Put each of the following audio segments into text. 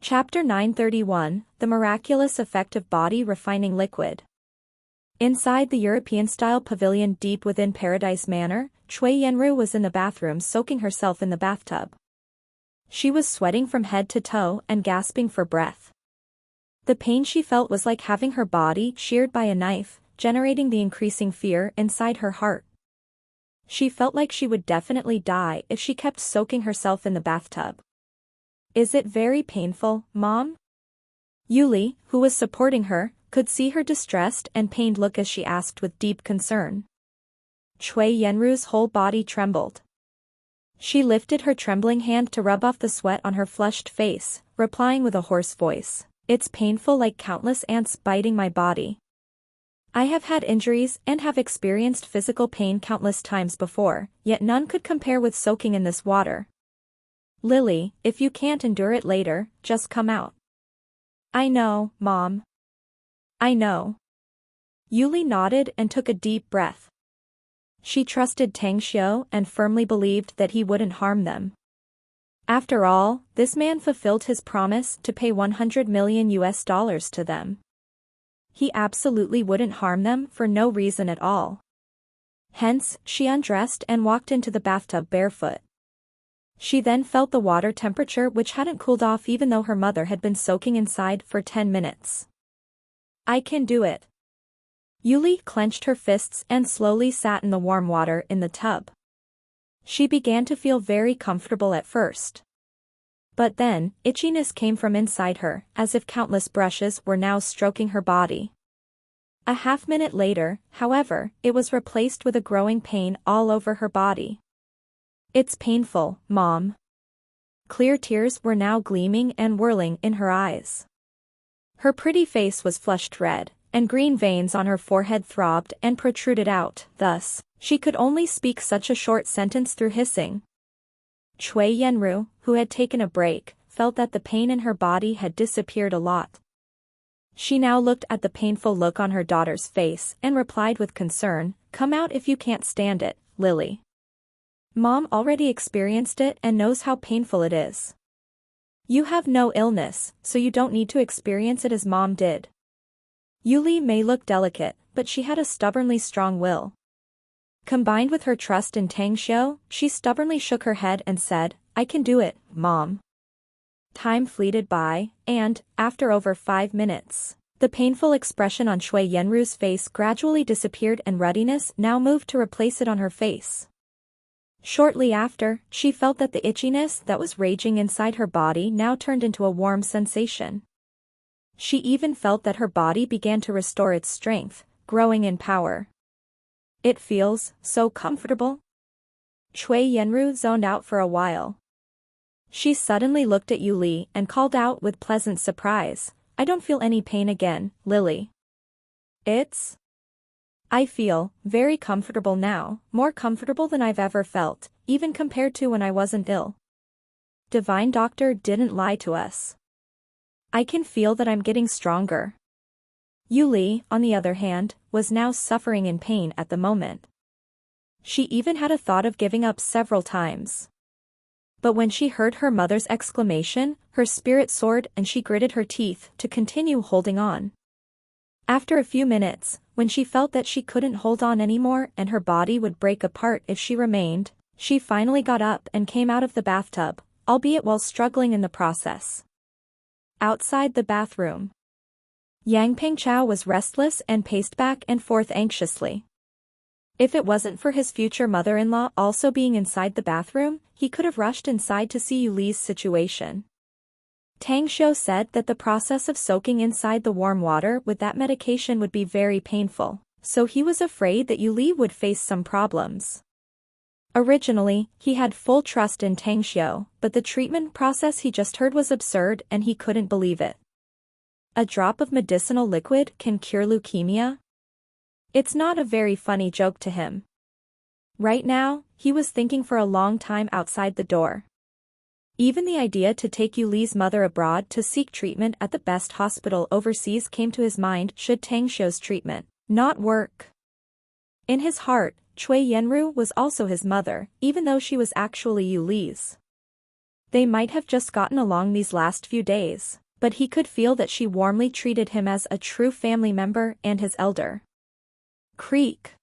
Chapter 931, The Miraculous Effect of Body Refining Liquid. Inside the European-style pavilion deep within Paradise Manor, Cui Yenru was in the bathroom soaking herself in the bathtub. She was sweating from head to toe and gasping for breath. The pain she felt was like having her body sheared by a knife, generating the increasing fear inside her heart. She felt like she would definitely die if she kept soaking herself in the bathtub. "Is it very painful, Mom?" Yuli, who was supporting her, could see her distressed and pained look as she asked with deep concern. Cui Yenru's whole body trembled. She lifted her trembling hand to rub off the sweat on her flushed face, replying with a hoarse voice, "It's painful like countless ants biting my body. I have had injuries and have experienced physical pain countless times before, yet none could compare with soaking in this water. Lily, if you can't endure it later, just come out." "I know, Mom. I know." Yuli nodded and took a deep breath. She trusted Tang Xiu and firmly believed that he wouldn't harm them. After all, this man fulfilled his promise to pay $100 million to them. He absolutely wouldn't harm them for no reason at all. Hence, she undressed and walked into the bathtub barefoot. She then felt the water temperature which hadn't cooled off even though her mother had been soaking inside for 10 minutes. "I can do it." Yuli clenched her fists and slowly sat in the warm water in the tub. She began to feel very comfortable at first. But then, itchiness came from inside her, as if countless brushes were now stroking her body. A half-minute later, however, it was replaced with a growing pain all over her body. "It's painful, Mom." Clear tears were now gleaming and whirling in her eyes. Her pretty face was flushed red, and green veins on her forehead throbbed and protruded out, thus, she could only speak such a short sentence through hissing. Cui Yenru, who had taken a break, felt that the pain in her body had disappeared a lot. She now looked at the painful look on her daughter's face and replied with concern, "Come out if you can't stand it, Lily. Mom already experienced it and knows how painful it is. You have no illness, so you don't need to experience it as Mom did." Yuli may look delicate, but she had a stubbornly strong will. Combined with her trust in Tang Xiu, she stubbornly shook her head and said, "I can do it, Mom." Time fleeted by, and, after over 5 minutes, the painful expression on Cui Yenru's face gradually disappeared and ruddiness now moved to replace it on her face. Shortly after, she felt that the itchiness that was raging inside her body now turned into a warm sensation. She even felt that her body began to restore its strength, growing in power. "It feels so comfortable." Cui Yenru zoned out for a while. She suddenly looked at Yuli and called out with pleasant surprise, "I don't feel any pain again, Lily. I feel very comfortable now, more comfortable than I've ever felt, even compared to when I wasn't ill. Divine Doctor didn't lie to us. I can feel that I'm getting stronger." Yuli, on the other hand, was now suffering in pain at the moment. She even had a thought of giving up several times. But when she heard her mother's exclamation, her spirit soared and she gritted her teeth to continue holding on. After a few minutes, when she felt that she couldn't hold on anymore and her body would break apart if she remained, she finally got up and came out of the bathtub, albeit while struggling in the process. Outside the bathroom, Yang Pengchao was restless and paced back and forth anxiously. If it wasn't for his future mother-in-law also being inside the bathroom, he could have rushed inside to see Yuli's situation. Tang Xiu said that the process of soaking inside the warm water with that medication would be very painful, so he was afraid that Yuli would face some problems. Originally, he had full trust in Tang Xiu, but the treatment process he just heard was absurd and he couldn't believe it. A drop of medicinal liquid can cure leukemia? It's not a very funny joke to him. Right now, he was thinking for a long time outside the door. Even the idea to take Yuli's mother abroad to seek treatment at the best hospital overseas came to his mind should Tang Xiu's treatment not work. In his heart, Cui Yenru was also his mother, even though she was actually Yuli's. They might have just gotten along these last few days, but he could feel that she warmly treated him as a true family member and his elder. Creak.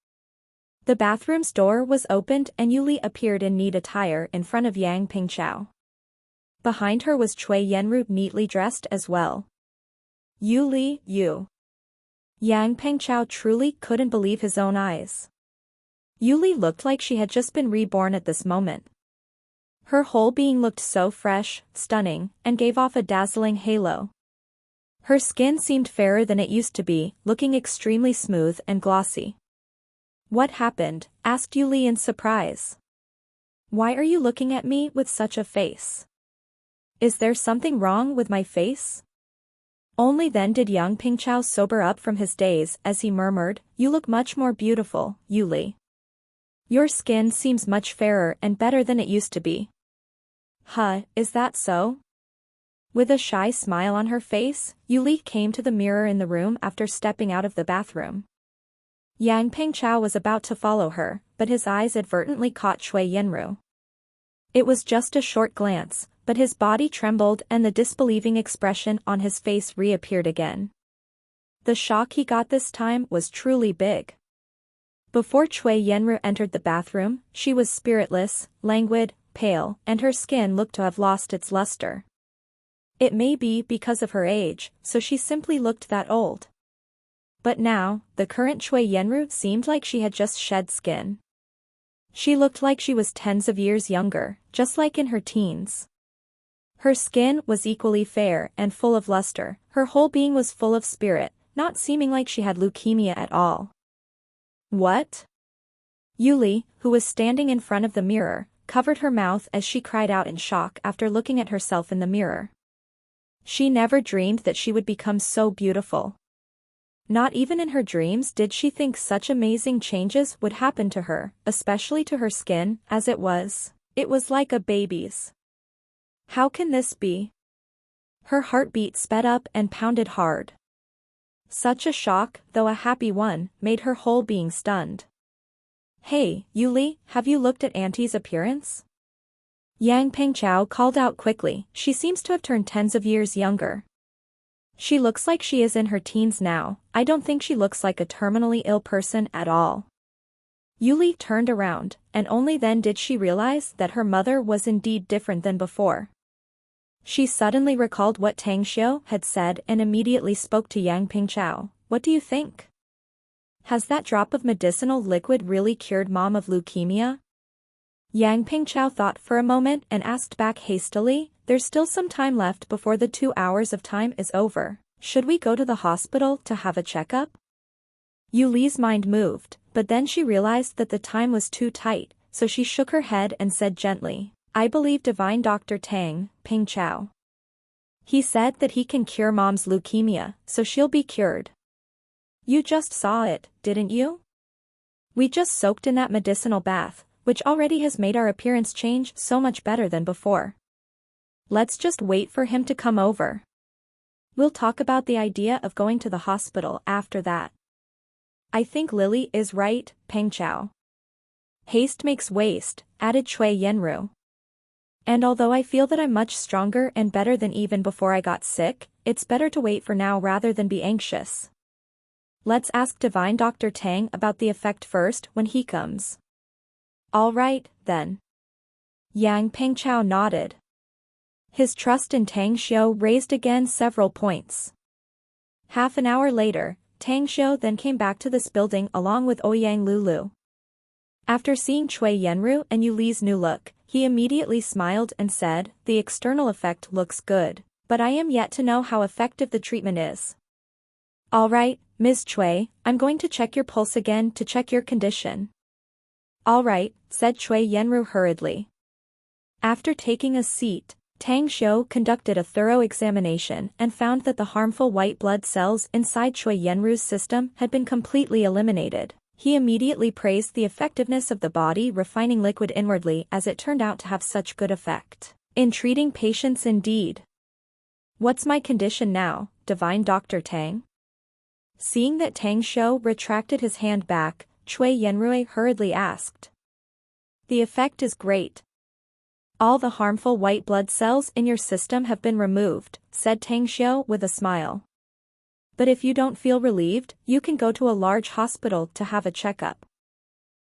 The bathroom's door was opened and Yuli appeared in neat attire in front of Yang Pingchao. Behind her was Cui Yenru neatly dressed as well. Yuli, you. Yang Pingchao truly couldn't believe his own eyes. Yuli looked like she had just been reborn at this moment. Her whole being looked so fresh, stunning, and gave off a dazzling halo. Her skin seemed fairer than it used to be, looking extremely smooth and glossy. What happened? Asked Yuli in surprise. Why are you looking at me with such a face? Is there something wrong with my face? Only then did Yang Pingchao sober up from his daze as he murmured, "You look much more beautiful, Yuli. Your skin seems much fairer and better than it used to be." Huh, is that so? With a shy smile on her face, Yuli came to the mirror in the room after stepping out of the bathroom. Yang Pingchao was about to follow her, but his eyes advertently caught Cui Yenru. It was just a short glance, but his body trembled and the disbelieving expression on his face reappeared again. The shock he got this time was truly big. Before Cui Yenru entered the bathroom, she was spiritless, languid, pale, and her skin looked to have lost its luster. It may be because of her age, so she simply looked that old. But now, the current Cui Yenru seemed like she had just shed skin. She looked like she was tens of years younger, just like in her teens. Her skin was equally fair and full of luster, her whole being was full of spirit, not seeming like she had leukemia at all. What? Yuli, who was standing in front of the mirror, covered her mouth as she cried out in shock after looking at herself in the mirror. She never dreamed that she would become so beautiful. Not even in her dreams did she think such amazing changes would happen to her, especially to her skin, as it was like a baby's. How can this be? Her heartbeat sped up and pounded hard. Such a shock, though a happy one, made her whole being stunned. Hey, Yuli, have you looked at Auntie's appearance? Yang Pingchao called out quickly, she seems to have turned tens of years younger. She looks like she is in her teens now, I don't think she looks like a terminally ill person at all. Yuli turned around, and only then did she realize that her mother was indeed different than before. She suddenly recalled what Tang Xiu had said and immediately spoke to Yang Pingchao. What do you think? Has that drop of medicinal liquid really cured Mom of leukemia? Yang Pingchao thought for a moment and asked back hastily, there's still some time left before the 2 hours of time is over. Should we go to the hospital to have a checkup? Yuli's mind moved, but then she realized that the time was too tight, so she shook her head and said gently, I believe Divine Dr. Tang, Pingchao. He said that he can cure Mom's leukemia, so she'll be cured. You just saw it, didn't you? We just soaked in that medicinal bath, which already has made our appearance change so much better than before. Let's just wait for him to come over. We'll talk about the idea of going to the hospital after that. I think Lily is right, Pengchao. Haste makes waste, added Cui Yenru. And although I feel that I'm much stronger and better than even before I got sick, it's better to wait for now rather than be anxious. Let's ask Divine Dr. Tang about the effect first when he comes. All right, then. Yang Pengchao nodded. His trust in Tang Xiu raised again several points. Half an hour later, Tang Xiu then came back to this building along with Ouyang Lulu. After seeing Cui Yenru and Yuli's new look, he immediately smiled and said, the external effect looks good, but I am yet to know how effective the treatment is. All right, Ms. Cui, I'm going to check your pulse again to check your condition. All right, said Cui Yenru hurriedly. After taking a seat, Tang Xiu conducted a thorough examination and found that the harmful white blood cells inside Cui Yenru's system had been completely eliminated. He immediately praised the effectiveness of the body refining liquid inwardly as it turned out to have such good effect in treating patients indeed. What's my condition now, Divine Dr. Tang? Seeing that Tang Xiu retracted his hand back, Cui Yenru hurriedly asked. The effect is great. All the harmful white blood cells in your system have been removed, said Tang Xiao with a smile. But if you don't feel relieved, you can go to a large hospital to have a checkup.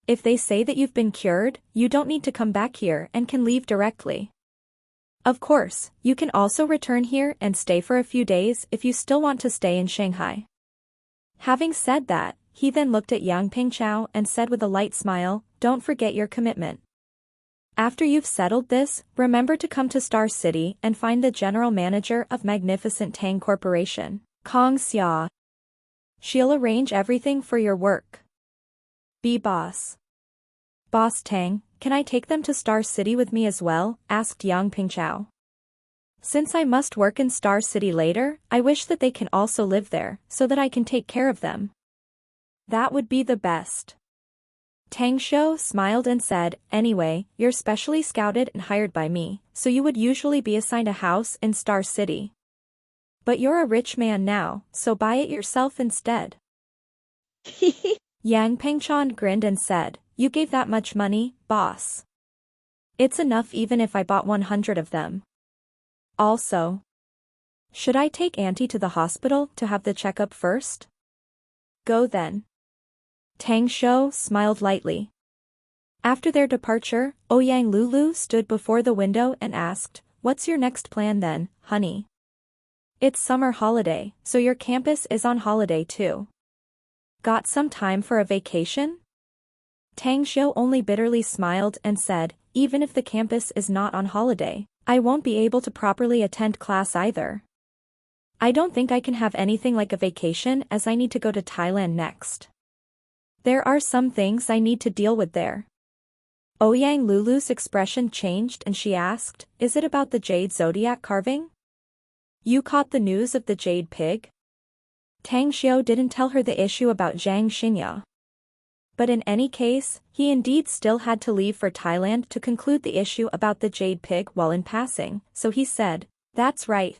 If they say that you've been cured, you don't need to come back here and can leave directly. Of course, you can also return here and stay for a few days if you still want to stay in Shanghai. Having said that, he then looked at Yang Pengchao and said with a light smile, don't forget your commitment. After you've settled this, remember to come to Star City and find the general manager of Magnificent Tang Corporation, Kong Xia. She'll arrange everything for your work. Be boss. Boss Tang, can I take them to Star City with me as well? Asked Yang Pengchao. Since I must work in Star City later, I wish that they can also live there, so that I can take care of them. That would be the best. Tang Xiao smiled and said, anyway, you're specially scouted and hired by me, so you would usually be assigned a house in Star City. But you're a rich man now, so buy it yourself instead. Yang Pengchao grinned and said, you gave that much money, boss. It's enough even if I bought 100 of them. Also, should I take Auntie to the hospital to have the checkup first? Go then. Tang Xiao smiled lightly. After their departure, Ouyang Lulu stood before the window and asked, what's your next plan then, honey? It's summer holiday, so your campus is on holiday too. Got some time for a vacation? Tang Xiao only bitterly smiled and said, even if the campus is not on holiday, I won't be able to properly attend class either. I don't think I can have anything like a vacation as I need to go to Thailand next. There are some things I need to deal with there. Ouyang Lulu's expression changed and she asked, is it about the jade zodiac carving? You caught the news of the jade pig? Tang Xiao didn't tell her the issue about Zhang Xingya. But in any case, he indeed still had to leave for Thailand to conclude the issue about the jade pig while in passing, so he said, that's right.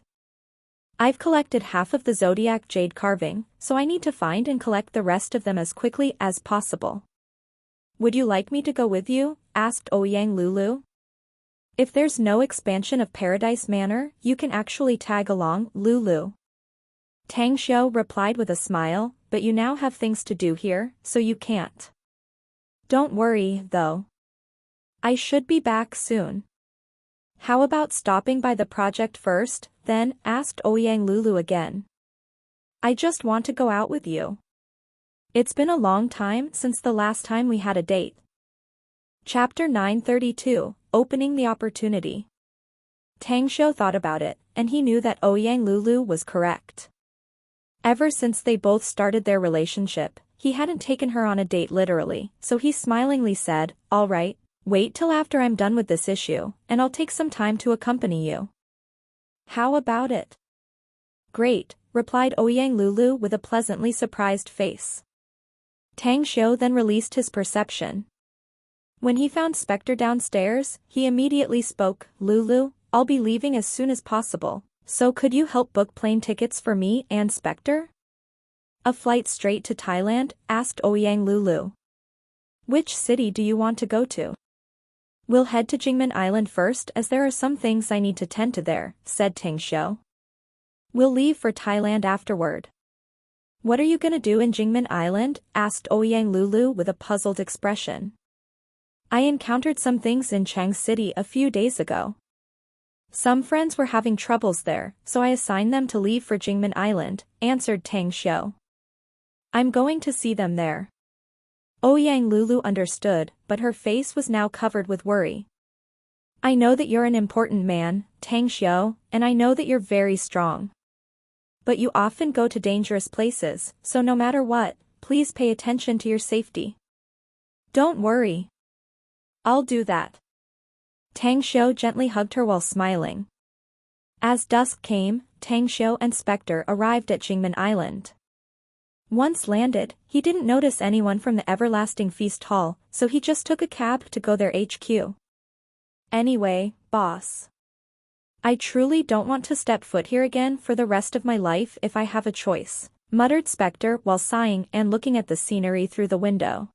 I've collected half of the zodiac jade carving, so I need to find and collect the rest of them as quickly as possible. Would you like me to go with you? Asked Ouyang Lulu. If there's no expansion of Paradise Manor, you can actually tag along, Lulu. Tang Xiao replied with a smile, but you now have things to do here, so you can't. Don't worry, though. I should be back soon. How about stopping by the project first, then? Asked Ouyang Lulu again. I just want to go out with you. It's been a long time since the last time we had a date. Chapter 932, Opening the Opportunity. Tang Xiao thought about it, and he knew that Ouyang Lulu was correct. Ever since they both started their relationship, he hadn't taken her on a date literally, so he smilingly said, all right, wait till after I'm done with this issue, and I'll take some time to accompany you. How about it? Great, replied Ouyang Lulu with a pleasantly surprised face. Tang Xiao then released his perception. When he found Spectre downstairs, he immediately spoke, Lulu, I'll be leaving as soon as possible. So could you help book plane tickets for me and Spectre? A flight straight to Thailand? Asked Ouyang Lulu. Which city do you want to go to? We'll head to Jingmen Island first as there are some things I need to tend to there, said Tang Xiao. We'll leave for Thailand afterward. What are you gonna do in Jingmen Island? Asked Ouyang Lulu with a puzzled expression. I encountered some things in Chang City a few days ago. Some friends were having troubles there, so I assigned them to leave for Jingmen Island, answered Tang Xiao. I'm going to see them there. Ouyang Lulu understood, but her face was now covered with worry. I know that you're an important man, Tang Xiao, and I know that you're very strong. But you often go to dangerous places, so no matter what, please pay attention to your safety. Don't worry. I'll do that. Tang Xiao gently hugged her while smiling. As dusk came, Tang Xiao and Spectre arrived at Jingmen Island. Once landed, he didn't notice anyone from the Everlasting Feast Hall, so he just took a cab to go their HQ. Anyway, boss. I truly don't want to step foot here again for the rest of my life if I have a choice, muttered Spectre while sighing and looking at the scenery through the window.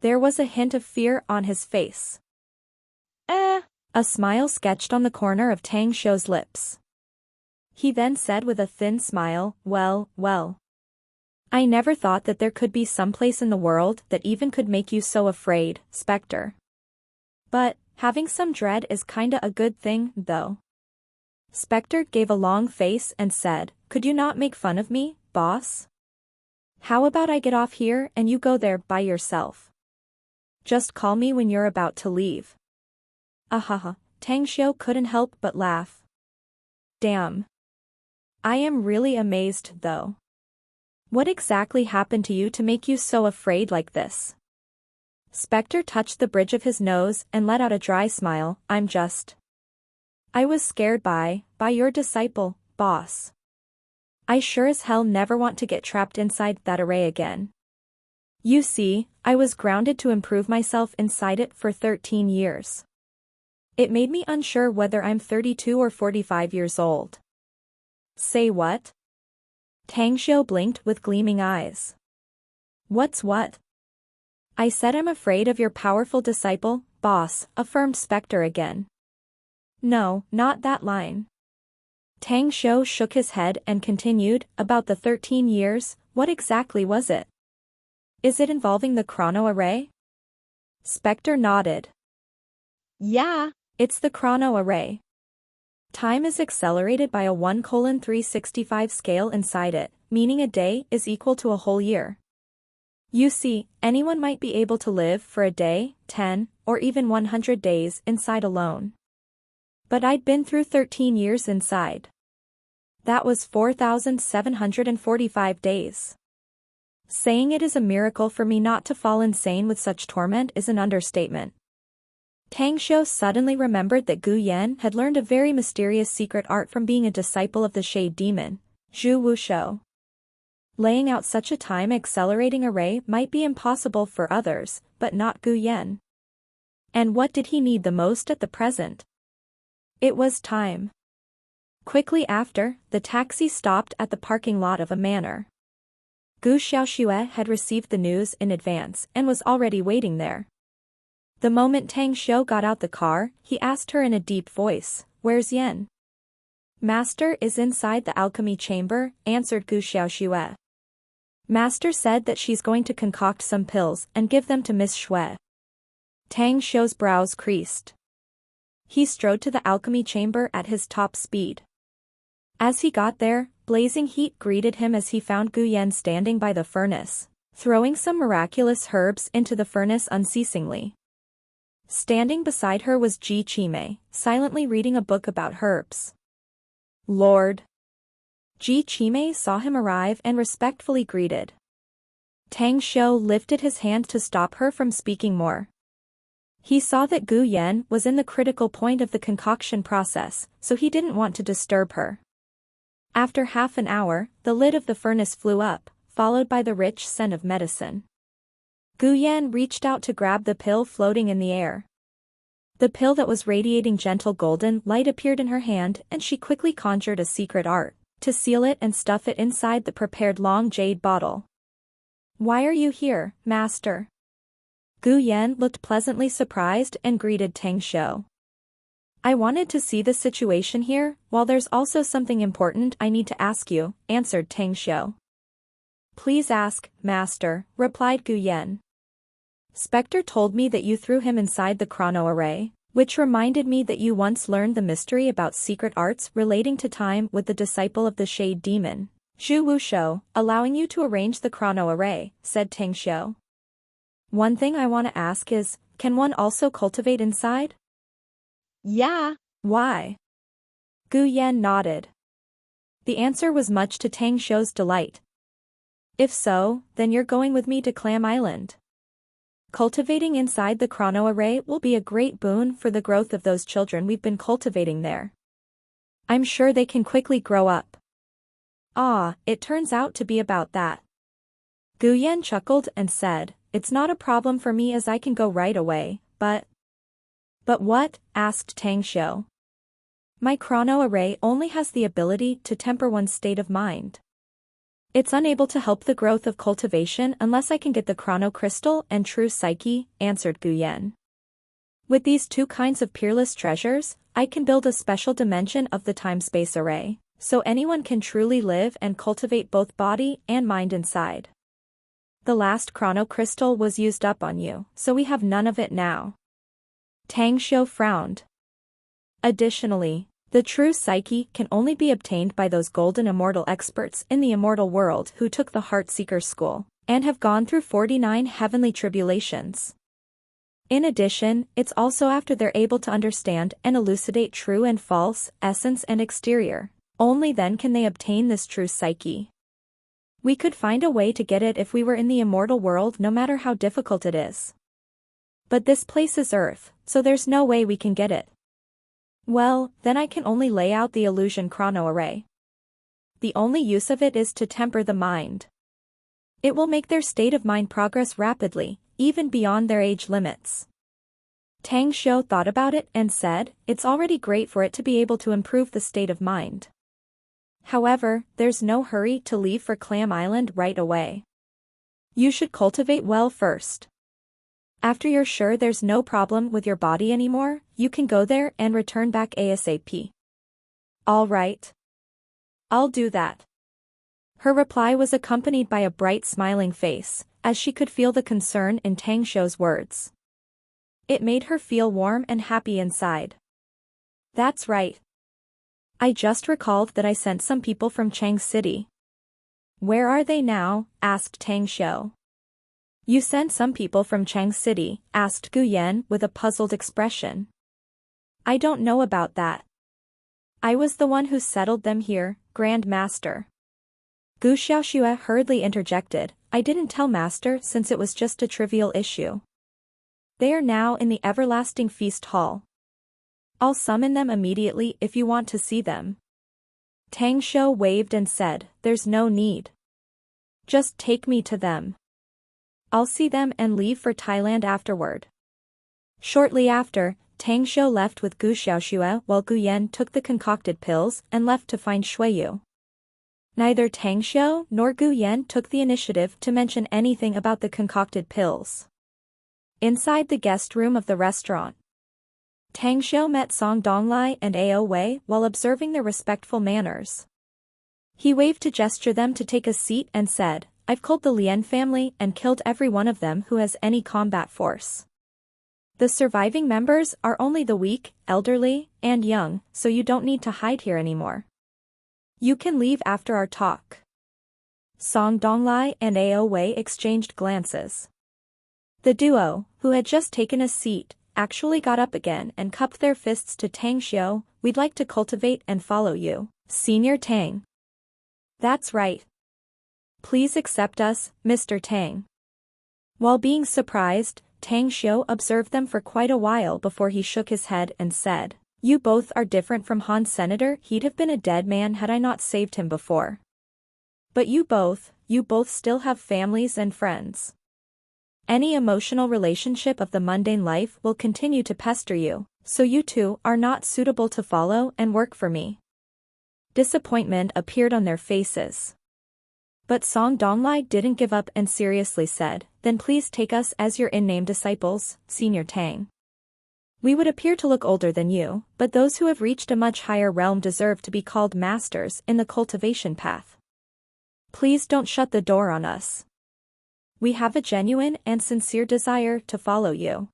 There was a hint of fear on his face. A smile sketched on the corner of Tang Xiu's lips. He then said with a thin smile, well, well. I never thought that there could be some place in the world that even could make you so afraid, Spectre. But, having some dread is kinda a good thing, though. Spectre gave a long face and said, could you not make fun of me, boss? How about I get off here and you go there by yourself? Just call me when you're about to leave. Ahaha, Tang Xiu couldn't help but laugh. Damn. I am really amazed though. What exactly happened to you to make you so afraid like this? Spectre touched the bridge of his nose and let out a dry smile. I was scared by your disciple, boss. I sure as hell never want to get trapped inside that array again. You see, I was grounded to improve myself inside it for 13 years. It made me unsure whether I'm 32 or 45 years old. Say what? Tang Xiu blinked with gleaming eyes. What's what? I said I'm afraid of your powerful disciple, boss, affirmed Spectre again. No, not that line. Tang Xiu shook his head and continued, about the 13 years, what exactly was it? Is it involving the chrono array? Spectre nodded. Yeah, it's the chrono array. Time is accelerated by a 1:365 scale inside it, meaning a day is equal to a whole year. You see, anyone might be able to live for a day, 10, or even 100 days inside alone. But I'd been through 13 years inside. That was 4,745 days. Saying it is a miracle for me not to fall insane with such torment is an understatement. Tang Xiu suddenly remembered that Gu Yan had learned a very mysterious secret art from being a disciple of the Shade Demon, Zhu Wushou. Laying out such a time-accelerating array might be impossible for others, but not Gu Yan. And what did he need the most at the present? It was time. Quickly after, the taxi stopped at the parking lot of a manor. Gu Xiaoxue had received the news in advance and was already waiting there. The moment Tang Xiu got out the car, he asked her in a deep voice, "Where's Yan?" "Master is inside the alchemy chamber," answered Gu Xiaoxue. "Master said that she's going to concoct some pills and give them to Miss Xue." Tang Xiu's brows creased. He strode to the alchemy chamber at his top speed. As he got there, blazing heat greeted him as he found Gu Yan standing by the furnace, throwing some miraculous herbs into the furnace unceasingly. Standing beside her was Ji Qimei, silently reading a book about herbs. "Lord." Ji Qimei saw him arrive and respectfully greeted. Tang Xiu lifted his hand to stop her from speaking more. He saw that Gu Yan was in the critical point of the concoction process, so he didn't want to disturb her. After half an hour, the lid of the furnace flew up, followed by the rich scent of medicine. Gu Yan reached out to grab the pill floating in the air. The pill that was radiating gentle golden light appeared in her hand and she quickly conjured a secret art, to seal it and stuff it inside the prepared long jade bottle. "Why are you here, master?" Gu Yan looked pleasantly surprised and greeted Tang Xiu. "I wanted to see the situation here, while there's also something important I need to ask you," answered Tang Xiu. "Please ask, master," replied Gu Yan. "Spectre told me that you threw him inside the chrono array, which reminded me that you once learned the mystery about secret arts relating to time with the disciple of the Shade Demon, Zhu Wushou, allowing you to arrange the chrono array," said Tang Xiu. "One thing I want to ask is, can one also cultivate inside?" "Yeah." "Why?" Gu Yan nodded. The answer was much to Tang Xiu's delight. "If so, then you're going with me to Clam Island. Cultivating inside the chrono array will be a great boon for the growth of those children we've been cultivating there. I'm sure they can quickly grow up." "Ah, it turns out to be about that." Gu Yan chuckled and said, "It's not a problem for me as I can go right away, but..." "But what?" asked Tang Xiu. "My chrono array only has the ability to temper one's state of mind. It's unable to help the growth of cultivation unless I can get the chrono crystal and true psyche," answered Gu Yan. With these two kinds of peerless treasures, I can build a special dimension of the time-space array, so anyone can truly live and cultivate both body and mind inside. The last chrono crystal was used up on you, so we have none of it now. Tang Xiu frowned. Additionally, the true psyche can only be obtained by those golden immortal experts in the immortal world who took the Heartseeker School, and have gone through 49 heavenly tribulations. In addition, it's also after they're able to understand and elucidate true and false, essence and exterior. Only then can they obtain this true psyche. We could find a way to get it if we were in the immortal world, no matter how difficult it is. But this place is Earth, so there's no way we can get it. Well, then I can only lay out the illusion chrono array. The only use of it is to temper the mind. It will make their state of mind progress rapidly, even beyond their age limits. Tang Xiu thought about it and said, it's already great for it to be able to improve the state of mind. However, there's no hurry to leave for Clam Island right away. You should cultivate well first. After you're sure there's no problem with your body anymore, you can go there and return back ASAP. All right. I'll do that. Her reply was accompanied by a bright smiling face, as she could feel the concern in Tang Xiu's words. It made her feel warm and happy inside. That's right. I just recalled that I sent some people from Chang City. Where are they now? Asked Tang Xiu. You sent some people from Chang City? Asked Gu Yan with a puzzled expression. I don't know about that. I was the one who settled them here, Grand Master. Gu Xiaoxue hurriedly interjected, I didn't tell Master since it was just a trivial issue. They are now in the everlasting feast hall. I'll summon them immediately if you want to see them. Tang Xiu waved and said, there's no need. Just take me to them. I'll see them and leave for Thailand afterward. Shortly after, Tang Xiu left with Gu Xiaoxue while Gu Yan took the concocted pills and left to find Xueyu. Neither Tang Xiu nor Gu Yan took the initiative to mention anything about the concocted pills. Inside the guest room of the restaurant, Tang Xiu met Song Donglai and Ao Wei while observing their respectful manners. He waved to gesture them to take a seat and said, I've culled the Lien family and killed every one of them who has any combat force. The surviving members are only the weak, elderly, and young, so you don't need to hide here anymore. You can leave after our talk. Song Donglai and Ao Wei exchanged glances. The duo, who had just taken a seat, actually got up again and cupped their fists to Tang Xiu. We'd like to cultivate and follow you, Senior Tang. That's right. Please accept us, Mr. Tang. While being surprised, Tang Xiu observed them for quite a while before he shook his head and said, You both are different from Han Senator. He'd have been a dead man had I not saved him before. But you both still have families and friends. Any emotional relationship of the mundane life will continue to pester you, so you two are not suitable to follow and work for me. Disappointment appeared on their faces. But Song Donglai didn't give up and seriously said, Then please take us as your in-name disciples, Senior Tang. We would appear to look older than you, but those who have reached a much higher realm deserve to be called masters in the cultivation path. Please don't shut the door on us. We have a genuine and sincere desire to follow you.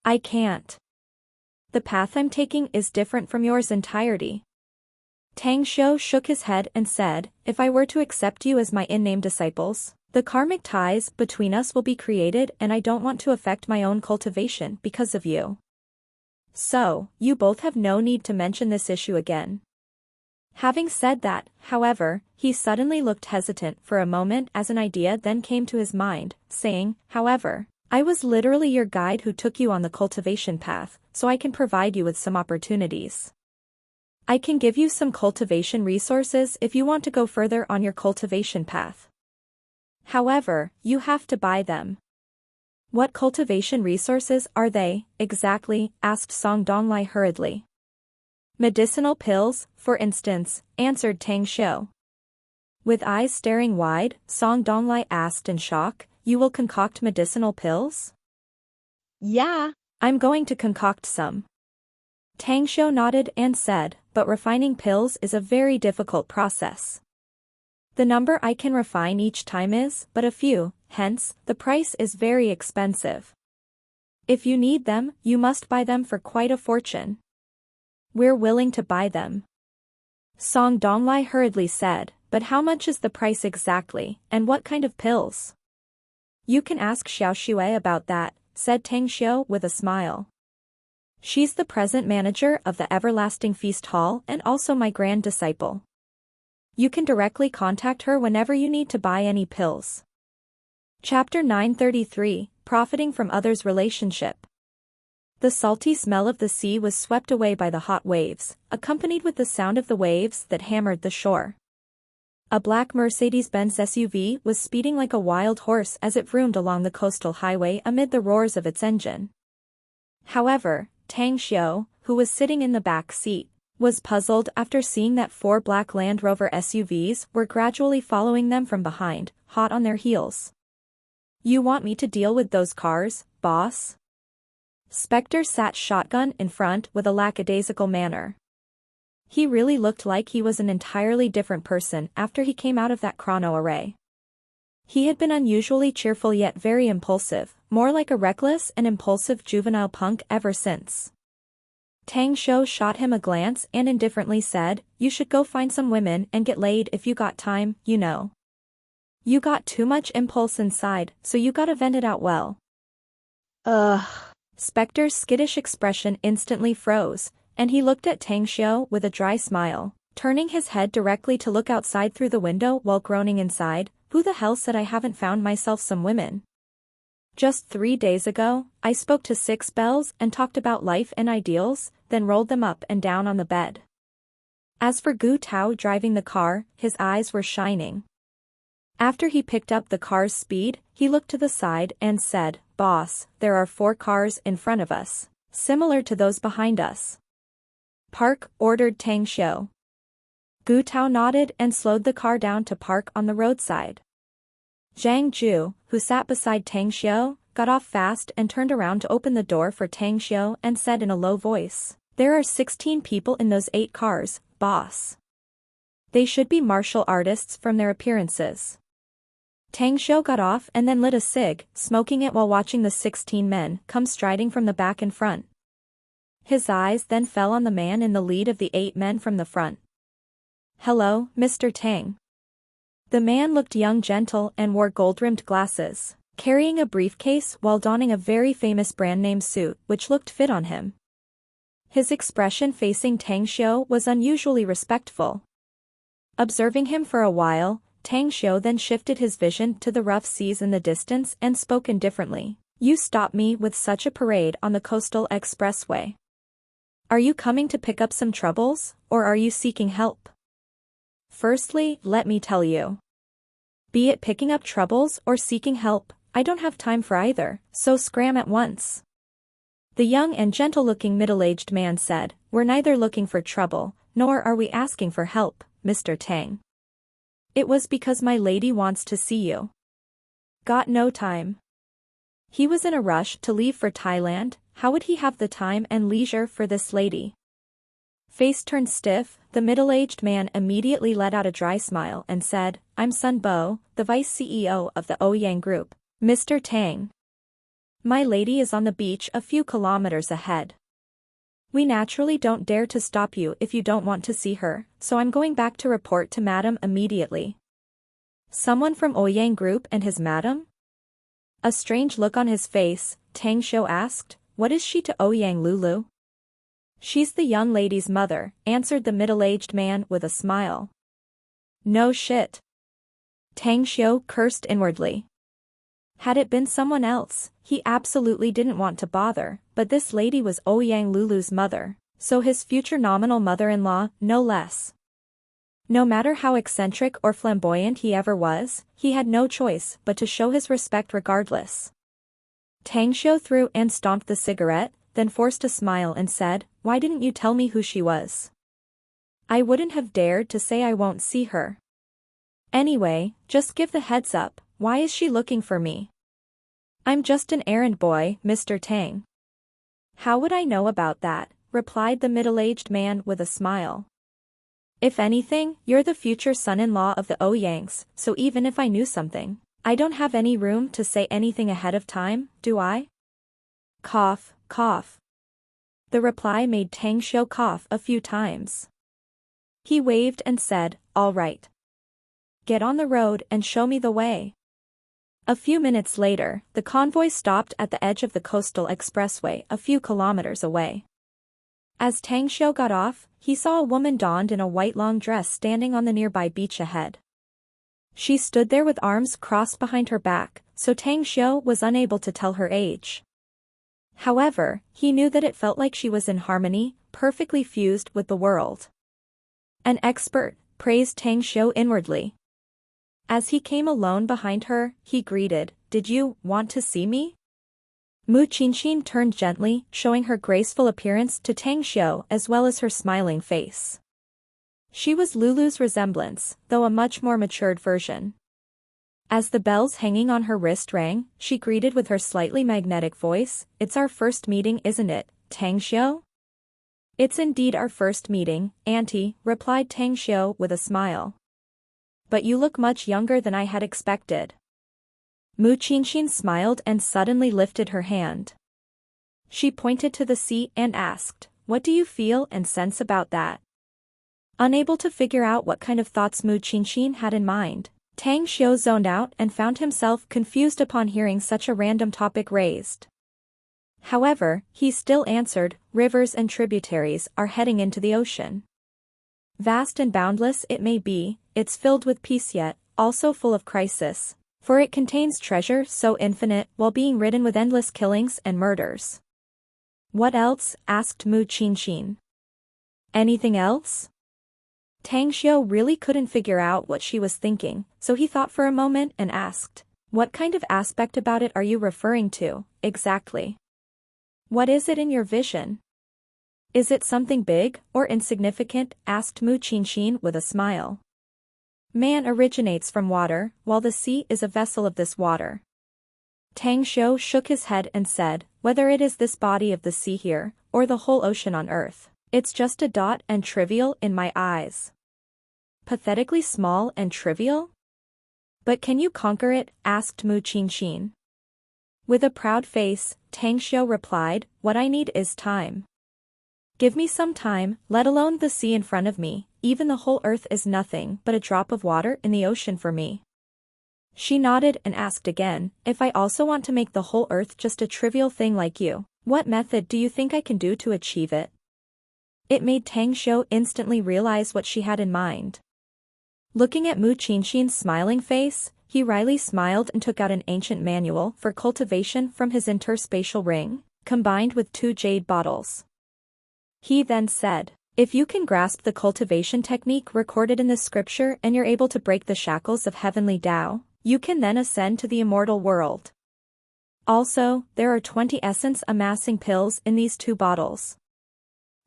I can't. The path I'm taking is different from yours entirely. Tang Xiu shook his head and said, If I were to accept you as my in-name disciples, the karmic ties between us will be created and I don't want to affect my own cultivation because of you. So, you both have no need to mention this issue again. Having said that, however, he suddenly looked hesitant for a moment as an idea then came to his mind, saying, However, I was literally your guide who took you on the cultivation path, so I can provide you with some opportunities. I can give you some cultivation resources if you want to go further on your cultivation path. However, you have to buy them. What cultivation resources are they, exactly? Asked Song Donglai hurriedly. Medicinal pills, for instance, answered Tang Xiu. With eyes staring wide, Song Donglai asked in shock, You will concoct medicinal pills? Yeah, I'm going to concoct some. Tang Xiu nodded and said, but refining pills is a very difficult process. The number I can refine each time is but a few, hence, the price is very expensive. If you need them, you must buy them for quite a fortune. We're willing to buy them. Song Donglai hurriedly said, but how much is the price exactly, and what kind of pills? You can ask Xiao Shui about that, said Tang Xiu with a smile. She's the present manager of the Everlasting Feast Hall and also my grand disciple. You can directly contact her whenever you need to buy any pills. Chapter 933, Profiting from Others' Relationship. The salty smell of the sea was swept away by the hot waves, accompanied with the sound of the waves that hammered the shore. A black Mercedes-Benz SUV was speeding like a wild horse as it vroomed along the coastal highway amid the roars of its engine. However, Tang Xiu, who was sitting in the back seat, was puzzled after seeing that 4 black Land Rover SUVs were gradually following them from behind, hot on their heels. You want me to deal with those cars, boss? Spectre sat shotgun in front with a lackadaisical manner. He really looked like he was an entirely different person after he came out of that chrono array. He had been unusually cheerful yet very impulsive, more like a reckless and impulsive juvenile punk ever since. Tang Xiu shot him a glance and indifferently said, you should go find some women and get laid if you got time, you know. You got too much impulse inside, so you gotta vent it out well. Ugh. Spectre's skittish expression instantly froze, and he looked at Tang Xiu with a dry smile, turning his head directly to look outside through the window while groaning inside, who the hell said I haven't found myself some women? Just 3 days ago, I spoke to 6 bells and talked about life and ideals, then rolled them up and down on the bed. As for Gu Tao driving the car, his eyes were shining. After he picked up the car's speed, he looked to the side and said, Boss, there are 4 cars in front of us, similar to those behind us. Park, ordered Tang Xiu. Gu Tao nodded and slowed the car down to park on the roadside. Zhang Ju, who sat beside Tang Xiu, got off fast and turned around to open the door for Tang Xiu and said in a low voice, there are 16 people in those 8 cars, boss. They should be martial artists from their appearances. Tang Xiu got off and then lit a cig, smoking it while watching the 16 men come striding from the back and front. His eyes then fell on the man in the lead of the 8 men from the front. Hello, Mr. Tang. The man looked young, gentle and wore gold-rimmed glasses, carrying a briefcase while donning a very famous brand-name suit which looked fit on him. His expression facing Tang Xiu was unusually respectful. Observing him for a while, Tang Xiu then shifted his vision to the rough seas in the distance and spoke indifferently. You stop me with such a parade on the coastal expressway. Are you coming to pick up some troubles, or are you seeking help? Firstly, let me tell you. Be it picking up troubles or seeking help, I don't have time for either, so scram at once. The young and gentle-looking middle-aged man said, we're neither looking for trouble, nor are we asking for help, Mr. Tang. It was because my lady wants to see you. Got no time. He was in a rush to leave for Thailand, how would he have the time and leisure for this lady? Face turned stiff, the middle-aged man immediately let out a dry smile and said, I'm Sun Bo, the vice CEO of the Ouyang Group, Mr. Tang. My lady is on the beach a few kilometers ahead. We naturally don't dare to stop you if you don't want to see her, so I'm going back to report to Madam immediately. Someone from Ouyang Group and his madam? A strange look on his face, Tang Xiu asked, what is she to Ouyang Lulu? She's the young lady's mother, answered the middle-aged man with a smile. No shit. Tang Xiu cursed inwardly. Had it been someone else, he absolutely didn't want to bother, but this lady was Ouyang Lulu's mother, so his future nominal mother-in-law, no less. No matter how eccentric or flamboyant he ever was, he had no choice but to show his respect regardless. Tang Xiu threw and stomped the cigarette, then forced a smile and said, why didn't you tell me who she was? I wouldn't have dared to say I won't see her. Anyway, just give the heads up, why is she looking for me? I'm just an errand boy, Mr. Tang. How would I know about that? Replied the middle-aged man with a smile. If anything, you're the future son-in-law of the Ouyang's, so even if I knew something, I don't have any room to say anything ahead of time, do I? Cough, cough. The reply made Tang Xiu cough a few times. He waved and said, all right. Get on the road and show me the way. A few minutes later, the convoy stopped at the edge of the coastal expressway a few kilometers away. As Tang Xiu got off, he saw a woman donned in a white long dress standing on the nearby beach ahead. She stood there with arms crossed behind her back, so Tang Xiu was unable to tell her age. However, he knew that it felt like she was in harmony, perfectly fused with the world. An expert, praised Tang Xiu inwardly. As he came alone behind her, he greeted, did you want to see me? Mu Qinqin turned gently, showing her graceful appearance to Tang Xiu as well as her smiling face. She was Lulu's resemblance, though a much more matured version. As the bells hanging on her wrist rang, she greeted with her slightly magnetic voice, it's our first meeting, isn't it, Tang Xiu? It's indeed our first meeting, Auntie, replied Tang Xiu with a smile. But you look much younger than I had expected. Mu Qinqin smiled and suddenly lifted her hand. She pointed to the sea and asked, what do you feel and sense about that? Unable to figure out what kind of thoughts Mu Qinqin had in mind, Tang Xiu zoned out and found himself confused upon hearing such a random topic raised. However, he still answered, rivers and tributaries are heading into the ocean. Vast and boundless it may be, it's filled with peace yet, also full of crisis, for it contains treasure so infinite while being ridden with endless killings and murders. What else? Asked Mu Qinqin. Anything else? Tang Xiu really couldn't figure out what she was thinking, so he thought for a moment and asked, what kind of aspect about it are you referring to, exactly? What is it in your vision? Is it something big or insignificant? Asked Mu Qinqin with a smile. Man originates from water, while the sea is a vessel of this water. Tang Xiu shook his head and said, whether it is this body of the sea here, or the whole ocean on earth, it's just a dot and trivial in my eyes. Pathetically small and trivial? But can you conquer it? Asked Mu Qinqin. With a proud face, Tang Xiu replied, what I need is time. Give me some time, let alone the sea in front of me, even the whole earth is nothing but a drop of water in the ocean for me. She nodded and asked again, if I also want to make the whole earth just a trivial thing like you, what method do you think I can do to achieve it? It made Tang Xiu instantly realize what she had in mind. Looking at Mu Qinqin's smiling face, he wryly smiled and took out an ancient manual for cultivation from his interspatial ring, combined with 2 jade bottles. He then said, if you can grasp the cultivation technique recorded in the scripture and you're able to break the shackles of heavenly Tao, you can then ascend to the immortal world. Also, there are 20 essence amassing pills in these 2 bottles.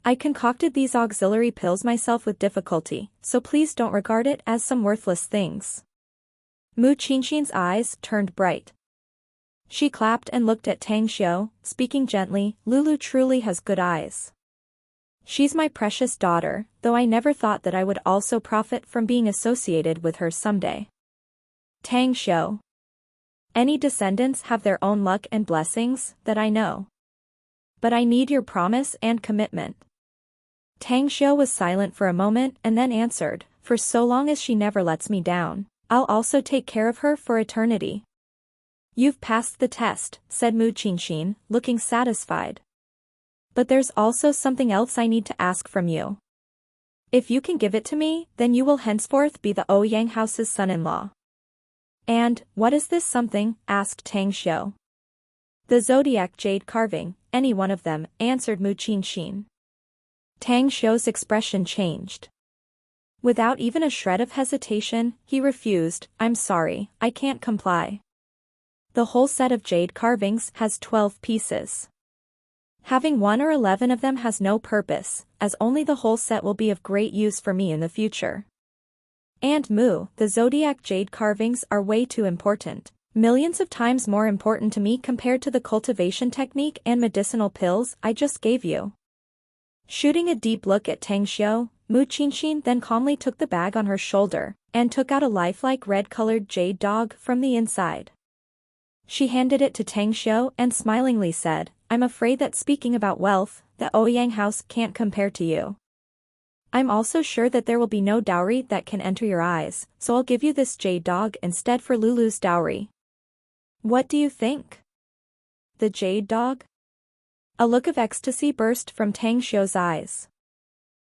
I concocted these auxiliary pills myself with difficulty, so please don't regard it as some worthless things. Mu Qinqin's eyes turned bright. She clapped and looked at Tang Xiu, speaking gently, Lulu truly has good eyes. She's my precious daughter, though I never thought that I would also profit from being associated with her someday. Tang Xiu. Any descendants have their own luck and blessings, that I know. But I need your promise and commitment. Tang Xiu was silent for a moment and then answered, for so long as she never lets me down, I'll also take care of her for eternity. You've passed the test, said Mu Qinqin, looking satisfied. But there's also something else I need to ask from you. If you can give it to me, then you will henceforth be the Ouyang house's son-in-law. And, what is this something? Asked Tang Xiu. The zodiac jade carving, any one of them, answered Mu Qinqin. Tang Xiu's expression changed. Without even a shred of hesitation, he refused, I'm sorry, I can't comply. The whole set of jade carvings has 12 pieces. Having 1 or 11 of them has no purpose, as only the whole set will be of great use for me in the future. And Mu, the zodiac jade carvings are way too important, Millions of times more important to me compared to the cultivation technique and medicinal pills I just gave you. Shooting a deep look at Tang Xiu, Mu Qinxin then calmly took the bag on her shoulder, and took out a lifelike red-colored jade dog from the inside. She handed it to Tang Xiu and smilingly said, "I'm afraid that speaking about wealth, the Ouyang house can't compare to you. I'm also sure that there will be no dowry that can enter your eyes, so I'll give you this jade dog instead for Lulu's dowry. What do you think?" The jade dog? A look of ecstasy burst from Tang Xiu's eyes.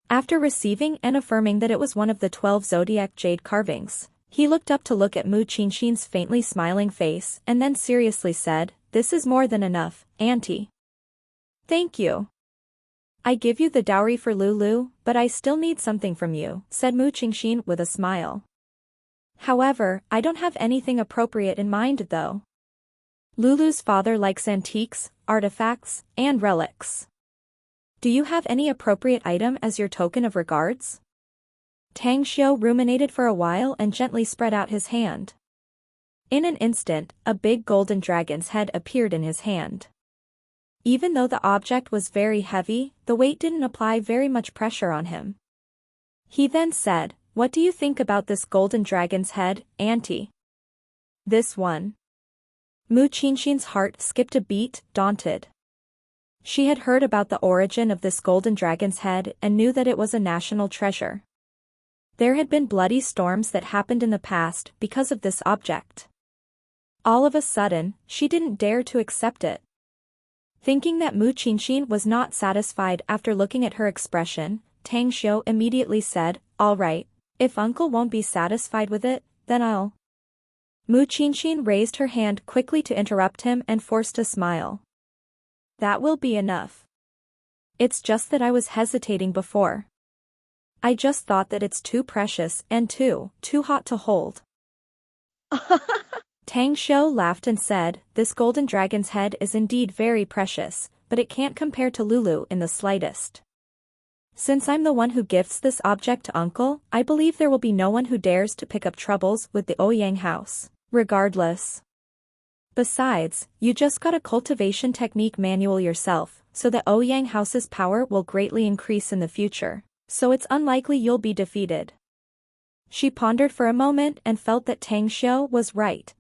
After receiving and affirming that it was one of the 12 zodiac jade carvings, he looked up to look at Mu Qinxin's faintly smiling face and then seriously said, "This is more than enough, auntie. Thank you. I give you the dowry for Lulu, but I still need something from you," said Mu Qinxin with a smile. "However, I don't have anything appropriate in mind though. Lulu's father likes antiques, artifacts, and relics. Do you have any appropriate item as your token of regards?" Tang Xiu ruminated for a while and gently spread out his hand. In an instant, a big golden dragon's head appeared in his hand. Even though the object was very heavy, the weight didn't apply very much pressure on him. He then said, "What do you think about this golden dragon's head, auntie?" "This one." Mu Qinxin's heart skipped a beat, daunted. She had heard about the origin of this golden dragon's head and knew that it was a national treasure. There had been bloody storms that happened in the past because of this object. All of a sudden, she didn't dare to accept it. Thinking that Mu Qinxin was not satisfied after looking at her expression, Tang Xiu immediately said, "All right, if uncle won't be satisfied with it, then I'll." Mu Qinxin raised her hand quickly to interrupt him and forced a smile. "That will be enough. It's just that I was hesitating before. I just thought that it's too precious and too hot to hold." Tang Xiu laughed and said, "This golden dragon's head is indeed very precious, but it can't compare to Lulu in the slightest. Since I'm the one who gifts this object to uncle, I believe there will be no one who dares to pick up troubles with the Ouyang house, regardless. Besides, you just got a cultivation technique manual yourself, so the Ouyang house's power will greatly increase in the future, so it's unlikely you'll be defeated." She pondered for a moment and felt that Tang Xiu was right.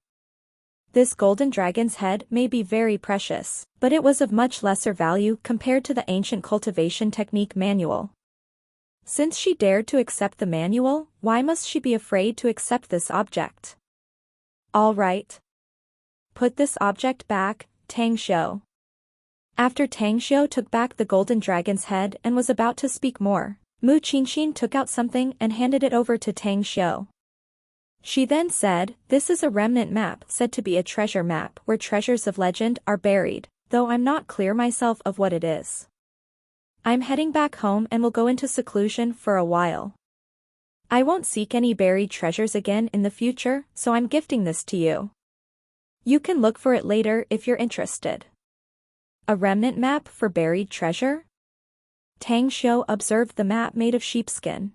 This golden dragon's head may be very precious, but it was of much lesser value compared to the ancient cultivation technique manual. Since she dared to accept the manual, why must she be afraid to accept this object? "All right. Put this object back, Tang Xiu." After Tang Xiu took back the golden dragon's head and was about to speak more, Mu Qinxin took out something and handed it over to Tang Xiu. She then said, "This is a remnant map said to be a treasure map where treasures of legend are buried, though I'm not clear myself of what it is. I'm heading back home and will go into seclusion for a while. I won't seek any buried treasures again in the future, so I'm gifting this to you. You can look for it later if you're interested." A remnant map for buried treasure? Tang Xiu observed the map made of sheepskin.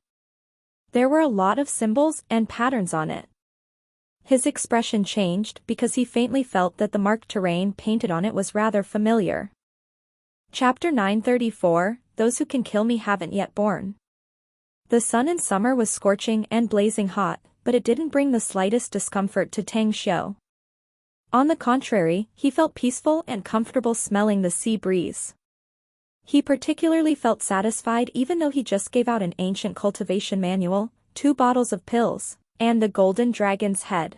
There were a lot of symbols and patterns on it. His expression changed because he faintly felt that the marked terrain painted on it was rather familiar. Chapter 934, Those Who Can Kill Me Haven't Yet Born. The sun in summer was scorching and blazing hot, but it didn't bring the slightest discomfort to Tang Xiu. On the contrary, he felt peaceful and comfortable smelling the sea breeze. He particularly felt satisfied even though he just gave out an ancient cultivation manual, 2 bottles of pills, and the golden dragon's head.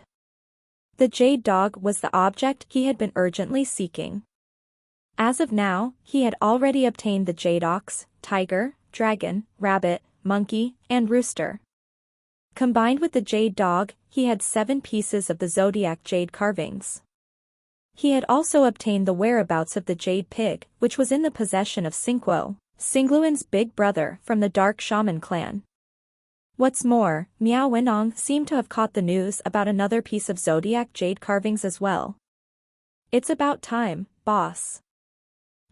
The jade dog was the object he had been urgently seeking. As of now, he had already obtained the jade ox, tiger, dragon, rabbit, monkey, and rooster. Combined with the jade dog, he had 7 pieces of the zodiac jade carvings. He had also obtained the whereabouts of the jade pig, which was in the possession of Xingguo, Xingluan's big brother from the Dark Shaman clan. What's more, Miao Wenong seemed to have caught the news about another piece of zodiac jade carvings as well. "It's about time, boss."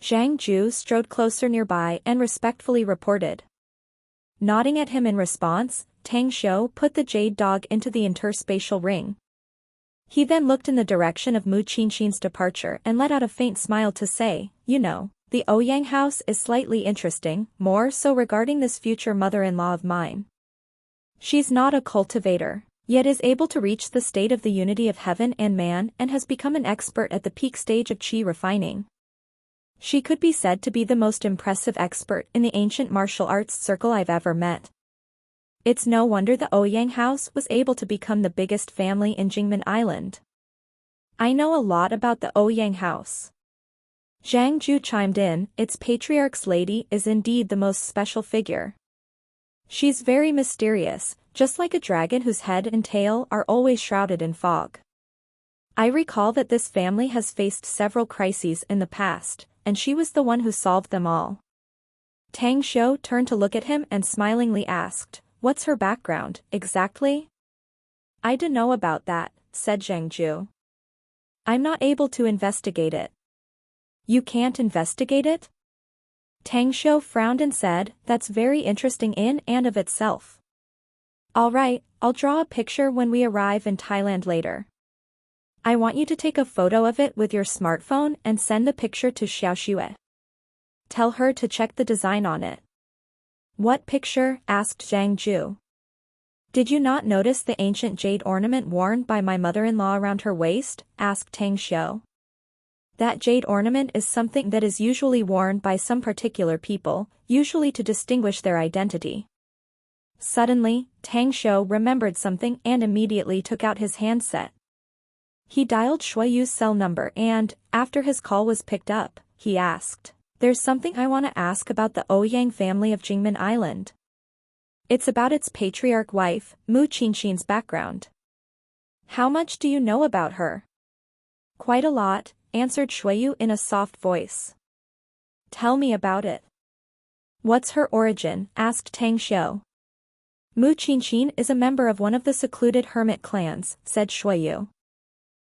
Zhang Ju strode closer nearby and respectfully reported. Nodding at him in response, Tang Xiu put the jade dog into the interspatial ring. He then looked in the direction of Mu Qinshin's departure and let out a faint smile to say, "You know, the Ouyang house is slightly interesting, more so regarding this future mother-in-law of mine. She's not a cultivator, yet is able to reach the state of the unity of heaven and man and has become an expert at the peak stage of qi refining. She could be said to be the most impressive expert in the ancient martial arts circle I've ever met. It's no wonder the Ouyang house was able to become the biggest family in Jingmen Island. I know a lot about the Ouyang house." Zhang Ju chimed in, "Its patriarch's lady is indeed the most special figure. She's very mysterious, just like a dragon whose head and tail are always shrouded in fog. I recall that this family has faced several crises in the past, and she was the one who solved them all." Tang Xiu turned to look at him and smilingly asked, "What's her background, exactly?" "I don't know about that," said Zhang Ju. "I'm not able to investigate it." "You can't investigate it?" Tang Xiu frowned and said, "That's very interesting in and of itself. All right, I'll draw a picture when we arrive in Thailand later. I want you to take a photo of it with your smartphone and send the picture to Xiaoxue. Tell her to check the design on it." "What picture?" asked Zhang Ju. "Did you not notice the ancient jade ornament worn by my mother-in-law around her waist?" asked Tang Xiu. "That jade ornament is something that is usually worn by some particular people, usually to distinguish their identity." Suddenly, Tang Xiu remembered something and immediately took out his handset. He dialed Shuiyu's cell number and, after his call was picked up, he asked, "There's something I want to ask about the Ouyang family of Jingmen Island. It's about its patriarch wife, Mu Qinshin's background. How much do you know about her?" "Quite a lot," answered Shuiyu in a soft voice. "Tell me about it." "What's her origin?" asked Tang Xiu. "Mu Qinshin is a member of one of the secluded hermit clans," said Shuiyu.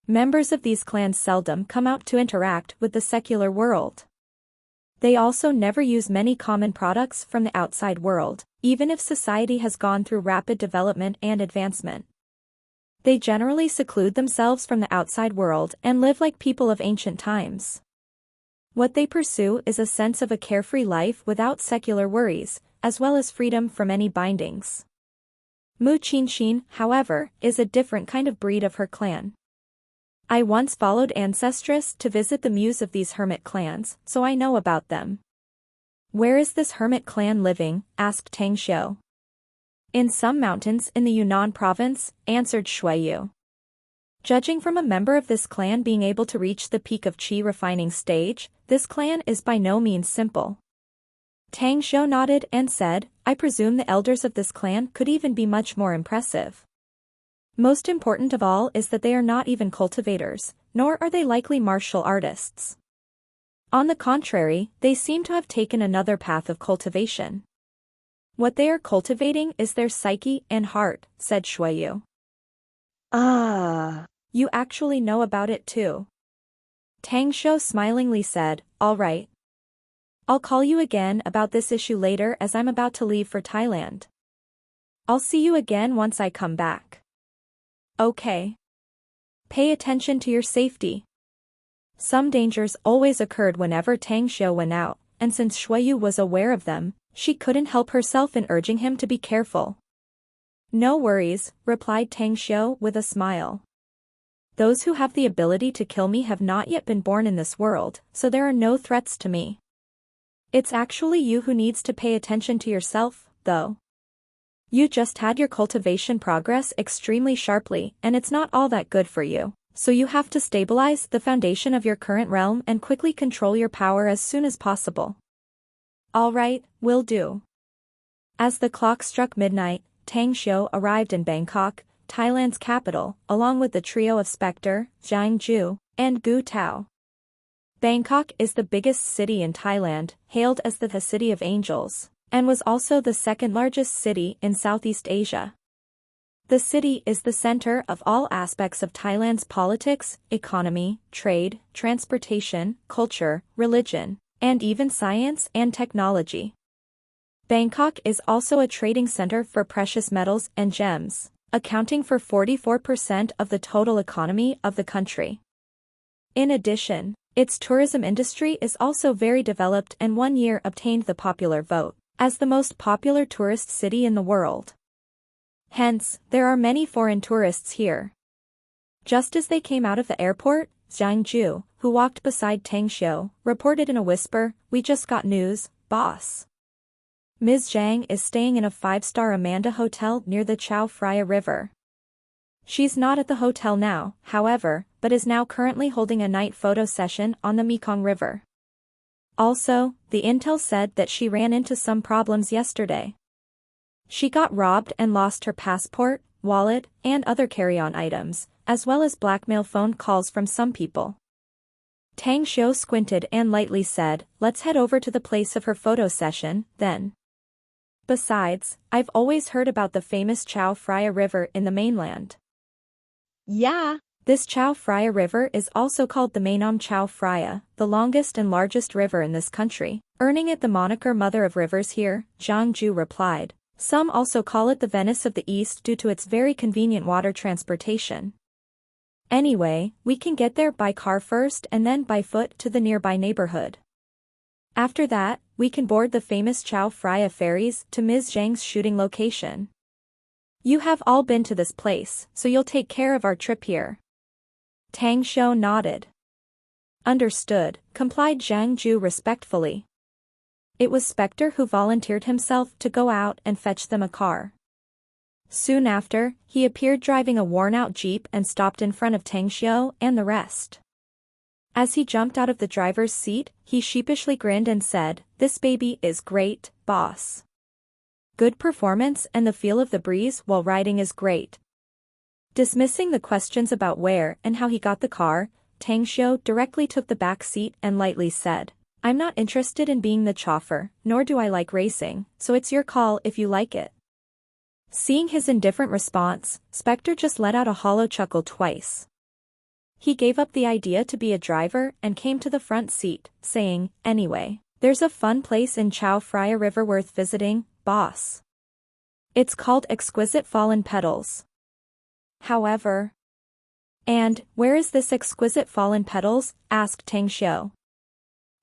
"Members of these clans seldom come out to interact with the secular world. They also never use many common products from the outside world, even if society has gone through rapid development and advancement. They generally seclude themselves from the outside world and live like people of ancient times. What they pursue is a sense of a carefree life without secular worries, as well as freedom from any bindings. Mu Qinshin, however, is a different kind of breed of her clan. I once followed Ancestress to visit the muse of these hermit clans, so I know about them." "Where is this hermit clan living?" asked Tang Xiu. "In some mountains in the Yunnan province," answered Shuiyu. "Judging from a member of this clan being able to reach the peak of qi refining stage, this clan is by no means simple." Tang Xiu nodded and said, "I presume the elders of this clan could even be much more impressive. Most important of all is that they are not even cultivators, nor are they likely martial artists. On the contrary, they seem to have taken another path of cultivation. What they are cultivating is their psyche and heart," said Shuiyu. "Ah, you actually know about it too." Tang Xiu smilingly said, "All right. I'll call you again about this issue later as I'm about to leave for Thailand. I'll see you again once I come back." "Okay. Pay attention to your safety." Some dangers always occurred whenever Tang Xiu went out, and since Shuiyu was aware of them, she couldn't help herself in urging him to be careful. "No worries," replied Tang Xiu with a smile. "Those who have the ability to kill me have not yet been born in this world, so there are no threats to me. It's actually you who needs to pay attention to yourself, though. You just had your cultivation progress extremely sharply, and it's not all that good for you, so you have to stabilize the foundation of your current realm and quickly control your power as soon as possible." "All right, will do." As the clock struck midnight, Tang Xiu arrived in Bangkok, Thailand's capital, along with the trio of Spectre, Zhang Ju, and Gu Tao. Bangkok is the biggest city in Thailand, hailed as the City of Angels, and was also the second largest city in Southeast Asia. The city is the center of all aspects of Thailand's politics, economy, trade, transportation, culture, religion, and even science and technology. Bangkok is also a trading center for precious metals and gems, accounting for 44% of the total economy of the country. In addition, its tourism industry is also very developed and one year obtained the popular vote as the most popular tourist city in the world. Hence, there are many foreign tourists here. Just as they came out of the airport, Zhang Ju, who walked beside Tang Xiu, reported in a whisper, "We just got news, boss. Ms. Zhang is staying in a 5-star Amanda hotel near the Chao Phraya River. She's not at the hotel now, however, but is now currently holding a night photo session on the Mekong River. Also, the intel said that she ran into some problems yesterday. She got robbed and lost her passport, wallet, and other carry-on items, as well as blackmail phone calls from some people." Tang Xiu squinted and lightly said, "Let's head over to the place of her photo session, then. Besides, I've always heard about the famous Chao Phraya River in the mainland." Yeah. This Chao Phraya River is also called the Mainam Chao Phraya, the longest and largest river in this country, earning it the moniker Mother of Rivers here, Zhang Ju replied. Some also call it the Venice of the East due to its very convenient water transportation. Anyway, we can get there by car first and then by foot to the nearby neighborhood. After that, we can board the famous Chao Phraya ferries to Ms. Zhang's shooting location. You have all been to this place, so you'll take care of our trip here. Tang Xiu nodded. Understood, complied Zhang Ju respectfully. It was Spectre who volunteered himself to go out and fetch them a car. Soon after, he appeared driving a worn-out jeep and stopped in front of Tang Xiu and the rest. As he jumped out of the driver's seat, he sheepishly grinned and said, "This baby is great, boss. Good performance and the feel of the breeze while riding is great." Dismissing the questions about where and how he got the car, Tang Xiu directly took the back seat and lightly said, "I'm not interested in being the chauffeur, nor do I like racing, so it's your call if you like it." Seeing his indifferent response, Spectre just let out a hollow chuckle twice. He gave up the idea to be a driver and came to the front seat, saying, "Anyway, there's a fun place in Chao Phraya River worth visiting, boss. It's called Exquisite Fallen Petals." However. "And, where is this Exquisite Fallen Petals?" asked Tang Xiu.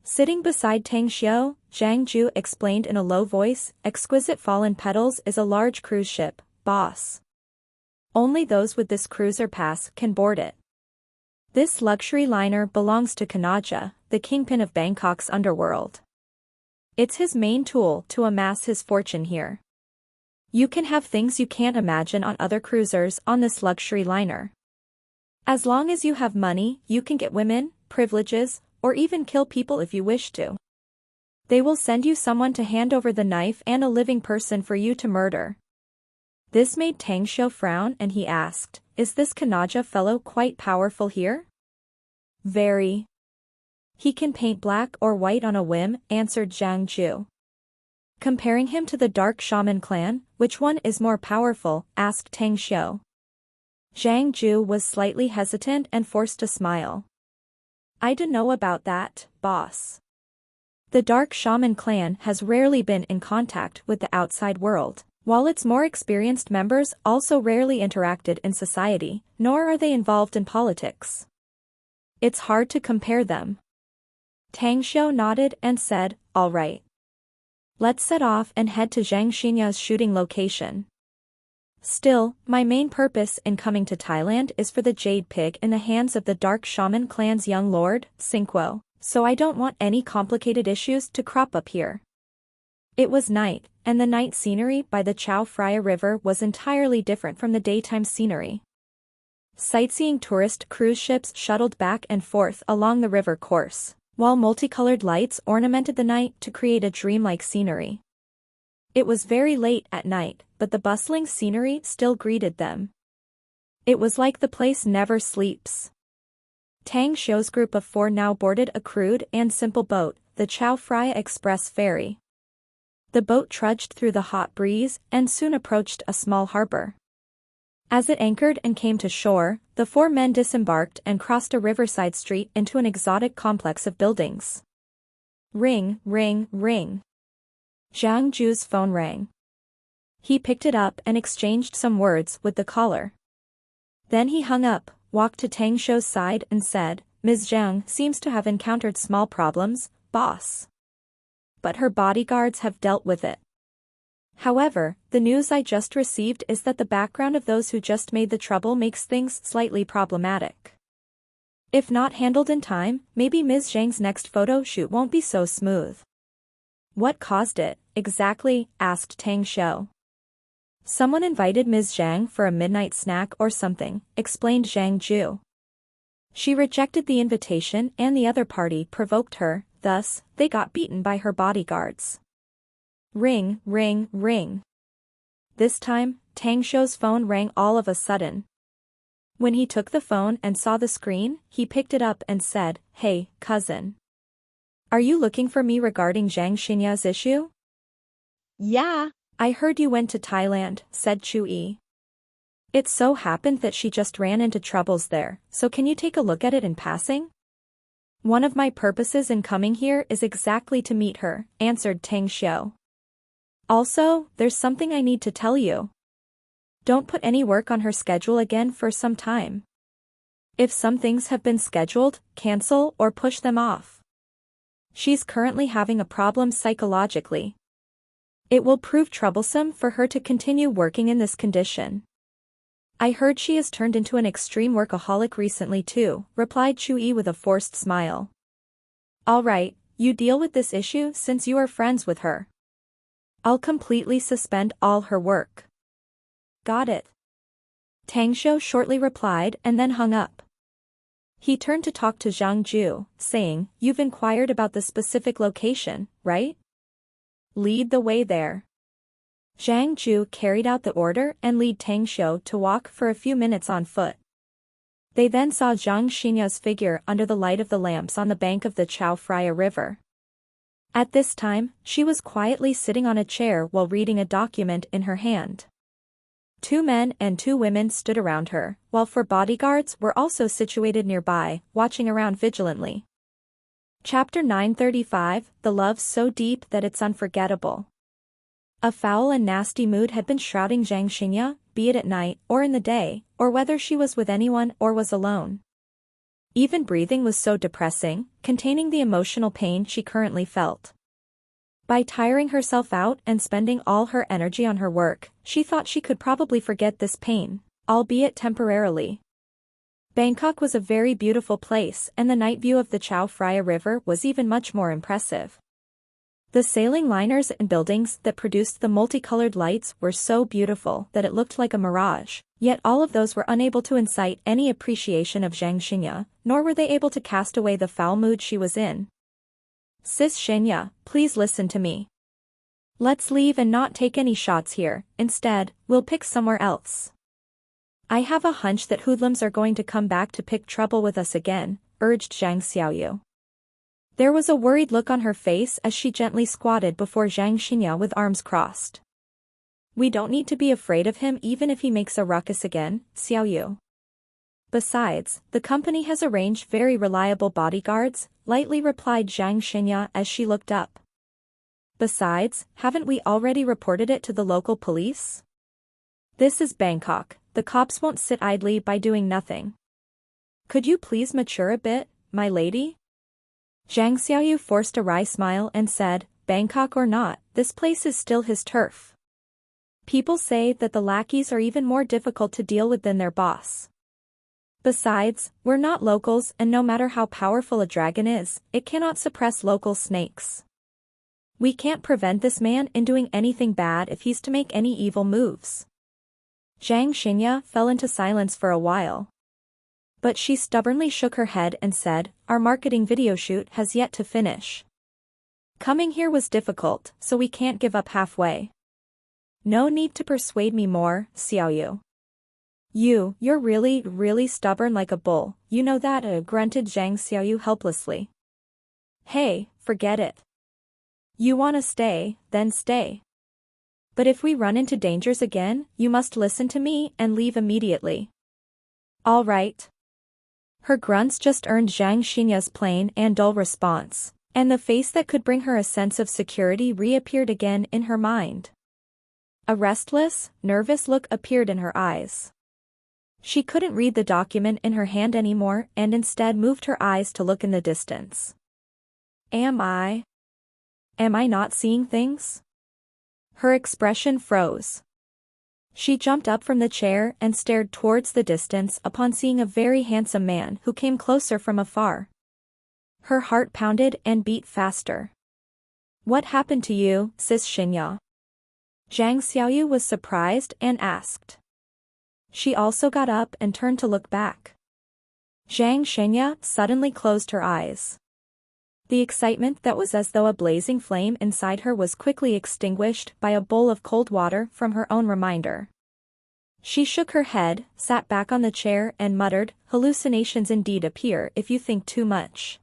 Sitting beside Tang Xiu, Zhang Ju explained in a low voice, "Exquisite Fallen Petals is a large cruise ship, boss. Only those with this cruiser pass can board it. This luxury liner belongs to Kanaja, the kingpin of Bangkok's underworld. It's his main tool to amass his fortune here. You can have things you can't imagine on other cruisers on this luxury liner. As long as you have money, you can get women, privileges, or even kill people if you wish to. They will send you someone to hand over the knife and a living person for you to murder." This made Tang Xiu frown and he asked, "Is this Kanaja fellow quite powerful here?" "Very. He can paint black or white on a whim," answered Zhang Ju. "Comparing him to the Dark Shaman clan, which one is more powerful?" asked Tang Xiu. Zhang Ju was slightly hesitant and forced a smile. "I don't know about that, boss. The Dark Shaman clan has rarely been in contact with the outside world, while its more experienced members also rarely interacted in society, nor are they involved in politics. It's hard to compare them." Tang Xiu nodded and said, "All right. Let's set off and head to Zhang Xinya's shooting location. Still, my main purpose in coming to Thailand is for the Jade Pig in the hands of the Dark Shaman clan's young lord, Sinquo, so I don't want any complicated issues to crop up here." It was night, and the night scenery by the Chao Phraya River was entirely different from the daytime scenery. Sightseeing tourist cruise ships shuttled back and forth along the river course, while multicolored lights ornamented the night to create a dreamlike scenery. It was very late at night, but the bustling scenery still greeted them. It was like the place never sleeps. Tang Xiu's group of 4 now boarded a crude and simple boat, the Chao Phraya Express ferry. The boat trudged through the hot breeze and soon approached a small harbor. As it anchored and came to shore, the 4 men disembarked and crossed a riverside street into an exotic complex of buildings. Ring, ring, ring. Zhang Ju's phone rang. He picked it up and exchanged some words with the caller. Then he hung up, walked to Tang Shou's side and said, Ms. Zhang seems to have encountered small problems, boss. But her bodyguards have dealt with it. However, the news I just received is that the background of those who just made the trouble makes things slightly problematic. If not handled in time, maybe Ms. Zhang's next photo shoot won't be so smooth. What caused it, exactly? Asked Tang Shou. Someone invited Ms. Zhang for a midnight snack or something, explained Zhang Ju. She rejected the invitation and the other party provoked her, thus, they got beaten by her bodyguards. Ring, ring, ring. This time, Tang Shou's phone rang all of a sudden. When he took the phone and saw the screen, he picked it up and said, Hey, cousin. Are you looking for me regarding Zhang Xinya's issue? Yeah. I heard you went to Thailand, said Chu Yi. It so happened that she just ran into troubles there, so can you take a look at it in passing? One of my purposes in coming here is exactly to meet her, answered Tang Shou. Also, there's something I need to tell you. Don't put any work on her schedule again for some time. If some things have been scheduled, cancel or push them off. She's currently having a problem psychologically. It will prove troublesome for her to continue working in this condition. I heard she has turned into an extreme workaholic recently too, replied Chu Yi with a forced smile. All right, you deal with this issue since you are friends with her. I'll completely suspend all her work. Got it. Tang Shou shortly replied and then hung up. He turned to talk to Zhang Ju, saying, You've inquired about the specific location, right? Lead the way there. Zhang Ju carried out the order and led Tang Shou to walk for a few minutes on foot. They then saw Zhang Xinya's figure under the light of the lamps on the bank of the Chao Phraya River. At this time, she was quietly sitting on a chair while reading a document in her hand. 2 men and 2 women stood around her, while 4 bodyguards were also situated nearby, watching around vigilantly. Chapter 935, The Love So Deep That It's Unforgettable. A foul and nasty mood had been shrouding Zhang Xinya, be it at night or in the day, or whether she was with anyone or was alone. Even breathing was so depressing, containing the emotional pain she currently felt. By tiring herself out and spending all her energy on her work, she thought she could probably forget this pain, albeit temporarily. Bangkok was a very beautiful place and the night view of the Chao Phraya River was even much more impressive. The sailing liners and buildings that produced the multicolored lights were so beautiful that it looked like a mirage, yet all of those were unable to incite any appreciation of Zhang Xinya, nor were they able to cast away the foul mood she was in. Sis Xinya, please listen to me. Let's leave and not take any shots here, instead, we'll pick somewhere else. I have a hunch that hoodlums are going to come back to pick trouble with us again, urged Zhang Xiaoyu. There was a worried look on her face as she gently squatted before Zhang Xinya with arms crossed. We don't need to be afraid of him even if he makes a ruckus again, Xiaoyu. Besides, the company has arranged very reliable bodyguards, lightly replied Zhang Xinya as she looked up. Besides, haven't we already reported it to the local police? This is Bangkok, the cops won't sit idly by doing nothing. Could you please mature a bit, my lady? Zhang Xiaoyu forced a wry smile and said, Bangkok or not, this place is still his turf. People say that the lackeys are even more difficult to deal with than their boss. Besides, we're not locals and no matter how powerful a dragon is, it cannot suppress local snakes. We can't prevent this man in doing anything bad if he's to make any evil moves. Zhang Xinya fell into silence for a while. But she stubbornly shook her head and said, Our marketing video shoot has yet to finish. Coming here was difficult, so we can't give up halfway. No need to persuade me more, Xiaoyu. You're really stubborn like a bull, you know that, grunted Zhang Xiaoyu helplessly. Hey, forget it. You wanna stay, then stay. But if we run into dangers again, you must listen to me and leave immediately. All right. Her grunts just earned Zhang Xinya's plain and dull response, and the face that could bring her a sense of security reappeared again in her mind. A restless, nervous look appeared in her eyes. She couldn't read the document in her hand anymore and instead moved her eyes to look in the distance. Am I not seeing things? Her expression froze. She jumped up from the chair and stared towards the distance upon seeing a very handsome man who came closer from afar. Her heart pounded and beat faster. What happened to you, Sis Xinya? Zhang Xiaoyu was surprised and asked. She also got up and turned to look back. Zhang Xinya suddenly closed her eyes. The excitement that was as though a blazing flame inside her was quickly extinguished by a bowl of cold water from her own reminder. She shook her head, sat back on the chair and muttered, hallucinations indeed appear if you think too much.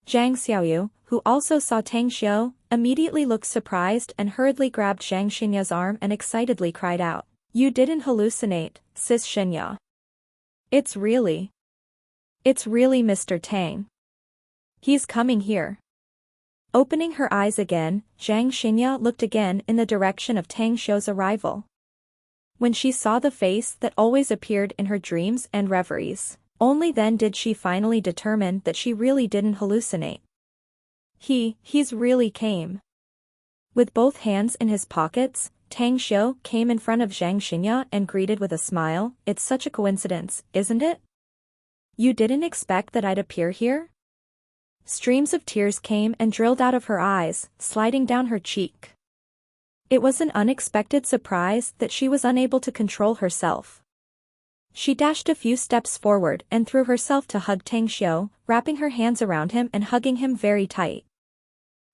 Zhang Xiaoyu, who also saw Tang Xiu, immediately looked surprised and hurriedly grabbed Zhang Xinya's arm and excitedly cried out, You didn't hallucinate, Sis Xinya. It's really Mr. Tang. He's coming here. Opening her eyes again, Zhang Xinya looked again in the direction of Tang Xiu's arrival. When she saw the face that always appeared in her dreams and reveries, only then did she finally determine that she really didn't hallucinate. He's really came. With both hands in his pockets, Tang Xiu came in front of Zhang Xinya and greeted with a smile, It's such a coincidence, isn't it? You didn't expect that I'd appear here? Streams of tears came and drilled out of her eyes, sliding down her cheek. It was an unexpected surprise that she was unable to control herself. She dashed a few steps forward and threw herself to hug Tang Xiu, wrapping her hands around him and hugging him very tight.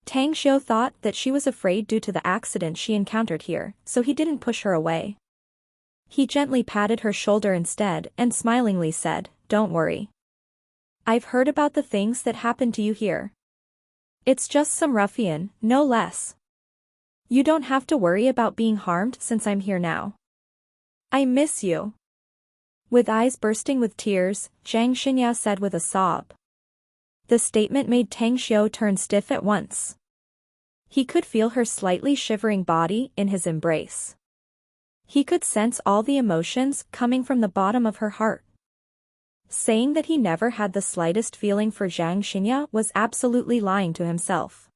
Tang Xiu thought that she was afraid due to the accident she encountered here, so he didn't push her away. He gently patted her shoulder instead and smilingly said, Don't worry. I've heard about the things that happened to you here. It's just some ruffian, no less. You don't have to worry about being harmed since I'm here now. I miss you. With eyes bursting with tears, Zhang Xinya said with a sob. The statement made Tang Xiu turn stiff at once. He could feel her slightly shivering body in his embrace. He could sense all the emotions coming from the bottom of her heart. Saying that he never had the slightest feeling for Zhang Xinya was absolutely lying to himself.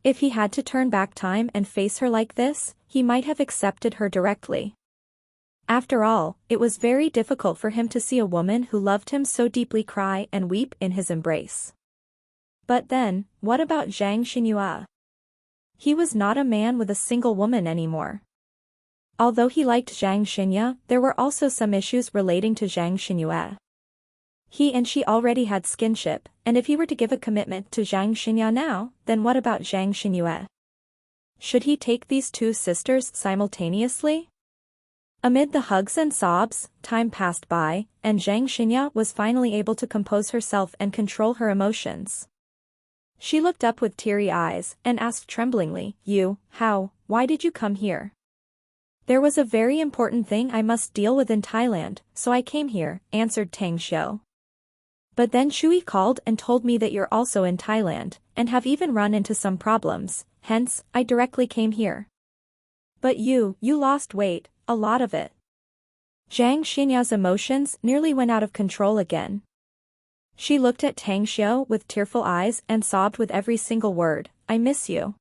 If he had to turn back time and face her like this, he might have accepted her directly. After all, it was very difficult for him to see a woman who loved him so deeply cry and weep in his embrace. But then, what about Zhang Xinya? He was not a man with a single woman anymore. Although he liked Zhang Xinya, there were also some issues relating to Zhang Xinya. He and she already had skinship, and if he were to give a commitment to Zhang Xinya now, then what about Zhang Xinya? Should he take these two sisters simultaneously? Amid the hugs and sobs, time passed by, and Zhang Xinya was finally able to compose herself and control her emotions. She looked up with teary eyes and asked tremblingly, why did you come here? There was a very important thing I must deal with in Thailand, so I came here, answered Tang Xiu. But then Shui called and told me that you're also in Thailand, and have even run into some problems, hence, I directly came here. But you lost weight, a lot of it. Zhang Xinya's emotions nearly went out of control again. She looked at Tang Xiu with tearful eyes and sobbed with every single word, I miss you.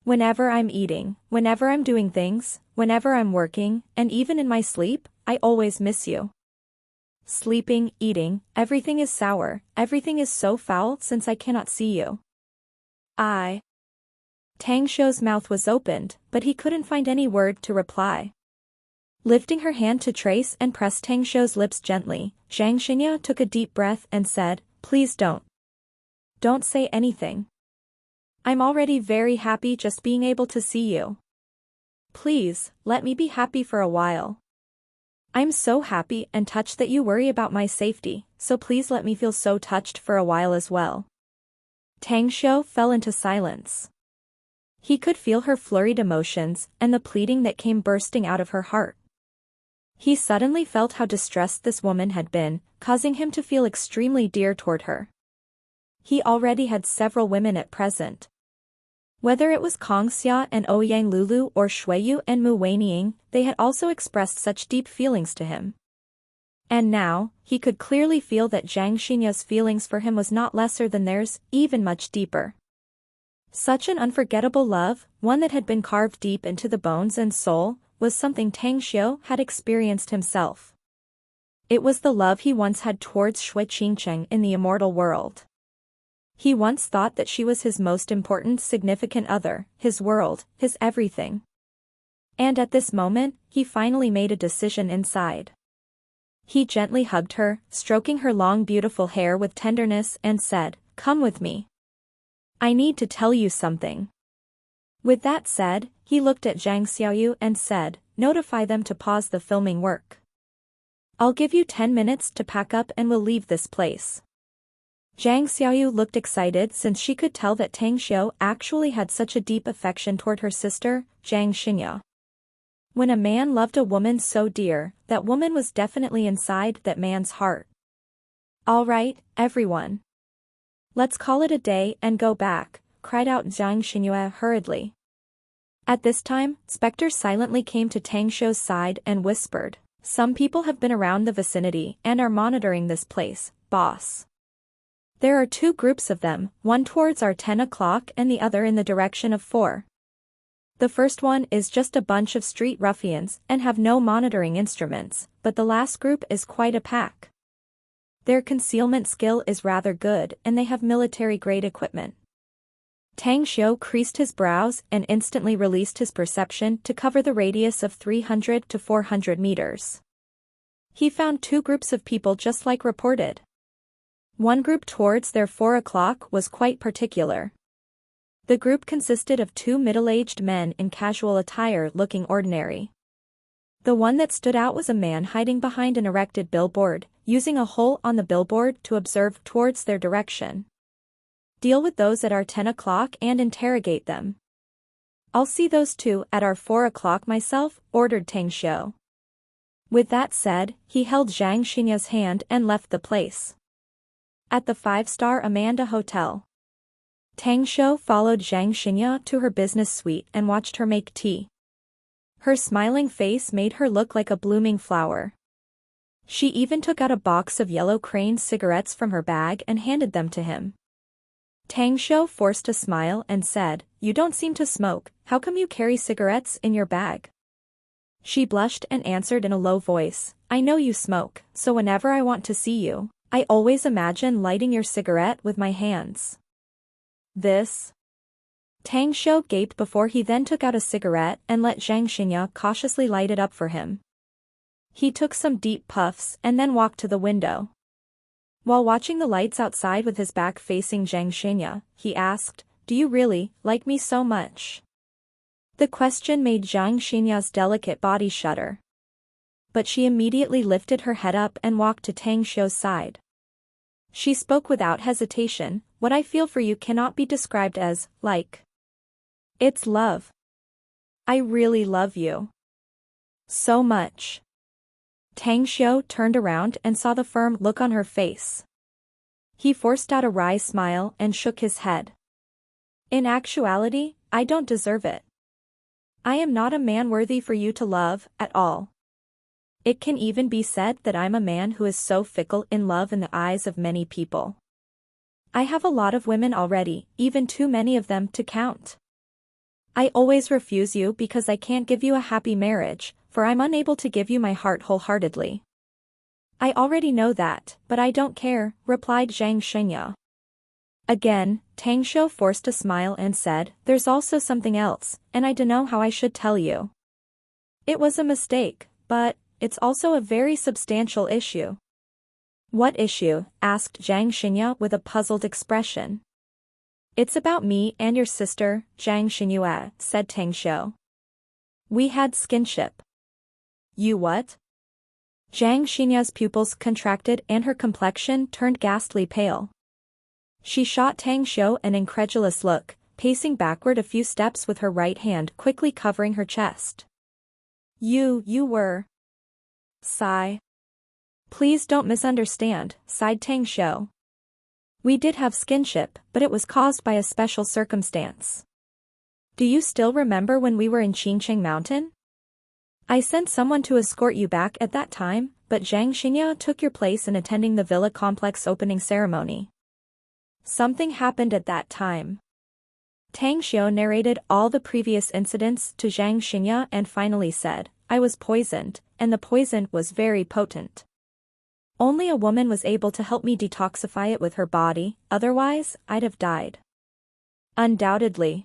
Whenever I'm eating, whenever I'm doing things, whenever I'm working, and even in my sleep, I always miss you. Sleeping, eating, everything is sour, everything is so foul since I cannot see you. Tang Xiu's mouth was opened, but he couldn't find any word to reply. Lifting her hand to trace and press Tang Xiu's lips gently, Zhang Xinya took a deep breath and said, Please don't. Don't say anything. I'm already very happy just being able to see you. Please, let me be happy for a while. I'm so happy and touched that you worry about my safety, so please let me feel so touched for a while as well. Tang Xiu fell into silence. He could feel her flurried emotions and the pleading that came bursting out of her heart. He suddenly felt how distressed this woman had been, causing him to feel extremely dear toward her. He already had several women at present. Whether it was Kang Xia and Ouyang Lulu or Shuiyu and Mu Weining, they had also expressed such deep feelings to him. And now, he could clearly feel that Zhang Xinya's feelings for him was not lesser than theirs, even much deeper. Such an unforgettable love, one that had been carved deep into the bones and soul, was something Tang Xiu had experienced himself. It was the love he once had towards Shui Qingcheng in the immortal world. He once thought that she was his most important significant other, his world, his everything. And at this moment, he finally made a decision inside. He gently hugged her, stroking her long beautiful hair with tenderness and said, "Come with me. I need to tell you something." With that said, he looked at Zhang Xiaoyu and said, "Notify them to pause the filming work. I'll give you 10 minutes to pack up and we'll leave this place." Zhang Xiaoyu looked excited since she could tell that Tang Xiu actually had such a deep affection toward her sister, Zhang Xinya. When a man loved a woman so dear, that woman was definitely inside that man's heart. "All right, everyone. Let's call it a day and go back," cried out Zhang Xinyue hurriedly. At this time, Spectre silently came to Tang Xiu's side and whispered, "Some people have been around the vicinity and are monitoring this place, boss. There are 2 groups of them, one towards our 10 o'clock and the other in the direction of 4. The first one is just a bunch of street ruffians and have no monitoring instruments, but the last group is quite a pack. Their concealment skill is rather good and they have military-grade equipment." Tang Xiu creased his brows and instantly released his perception to cover the radius of 300 to 400 meters. He found 2 groups of people just like reported. One group towards their 4 o'clock was quite particular. The group consisted of 2 middle-aged men in casual attire looking ordinary. The one that stood out was a man hiding behind an erected billboard, using a hole on the billboard to observe towards their direction. "Deal with those at our 10 o'clock and interrogate them. I'll see those 2 at our 4 o'clock myself," ordered Tang Xiu. With that said, he held Zhang Xinya's hand and left the place. At the 5-star Amanda Hotel, Tang Xiu followed Zhang Xinya to her business suite and watched her make tea. Her smiling face made her look like a blooming flower. She even took out a box of yellow crane cigarettes from her bag and handed them to him. Tang Xiu forced a smile and said, "You don't seem to smoke, how come you carry cigarettes in your bag?" She blushed and answered in a low voice, "I know you smoke, so whenever I want to see you, I always imagine lighting your cigarette with my hands." "This?" Tang Xiu gaped before he then took out a cigarette and let Zhang Xinya cautiously light it up for him. He took some deep puffs and then walked to the window. While watching the lights outside with his back facing Zhang Xinya, he asked, "Do you really like me so much?" The question made Zhang Xinya's delicate body shudder. But she immediately lifted her head up and walked to Tang Xiu's side. She spoke without hesitation, "What I feel for you cannot be described as, like. It's love. I really love you. So much." Tang Xiu turned around and saw the firm look on her face. He forced out a wry smile and shook his head. "In actuality, I don't deserve it. I am not a man worthy for you to love, at all. It can even be said that I'm a man who is so fickle in love in the eyes of many people. I have a lot of women already, even too many of them to count. I always refuse you because I can't give you a happy marriage, for I'm unable to give you my heart wholeheartedly." "I already know that, but I don't care," replied Zhang Xinya. Again, Tang Xiu forced a smile and said, "There's also something else, and I dunno how I should tell you. It was a mistake, but it's also a very substantial issue." "What issue?" asked Zhang Xinya with a puzzled expression. "It's about me and your sister, Zhang Xinyue," said Tang Xiu. "We had skinship." "You what?" Zhang Xinya's pupils contracted and her complexion turned ghastly pale. She shot Tang Xiu an incredulous look, pacing backward a few steps with her right hand quickly covering her chest. You were. Sigh. "Please don't misunderstand," sighed Tang Xiu. "We did have skinship, but it was caused by a special circumstance. Do you still remember when we were in Qingcheng Mountain? I sent someone to escort you back at that time, but Zhang Xingya took your place in attending the villa complex opening ceremony. Something happened at that time. Tang Xiao narrated all the previous incidents to Zhang Xingya and finally said, I was poisoned, and the poison was very potent. Only a woman was able to help me detoxify it with her body, otherwise, I'd have died. Undoubtedly.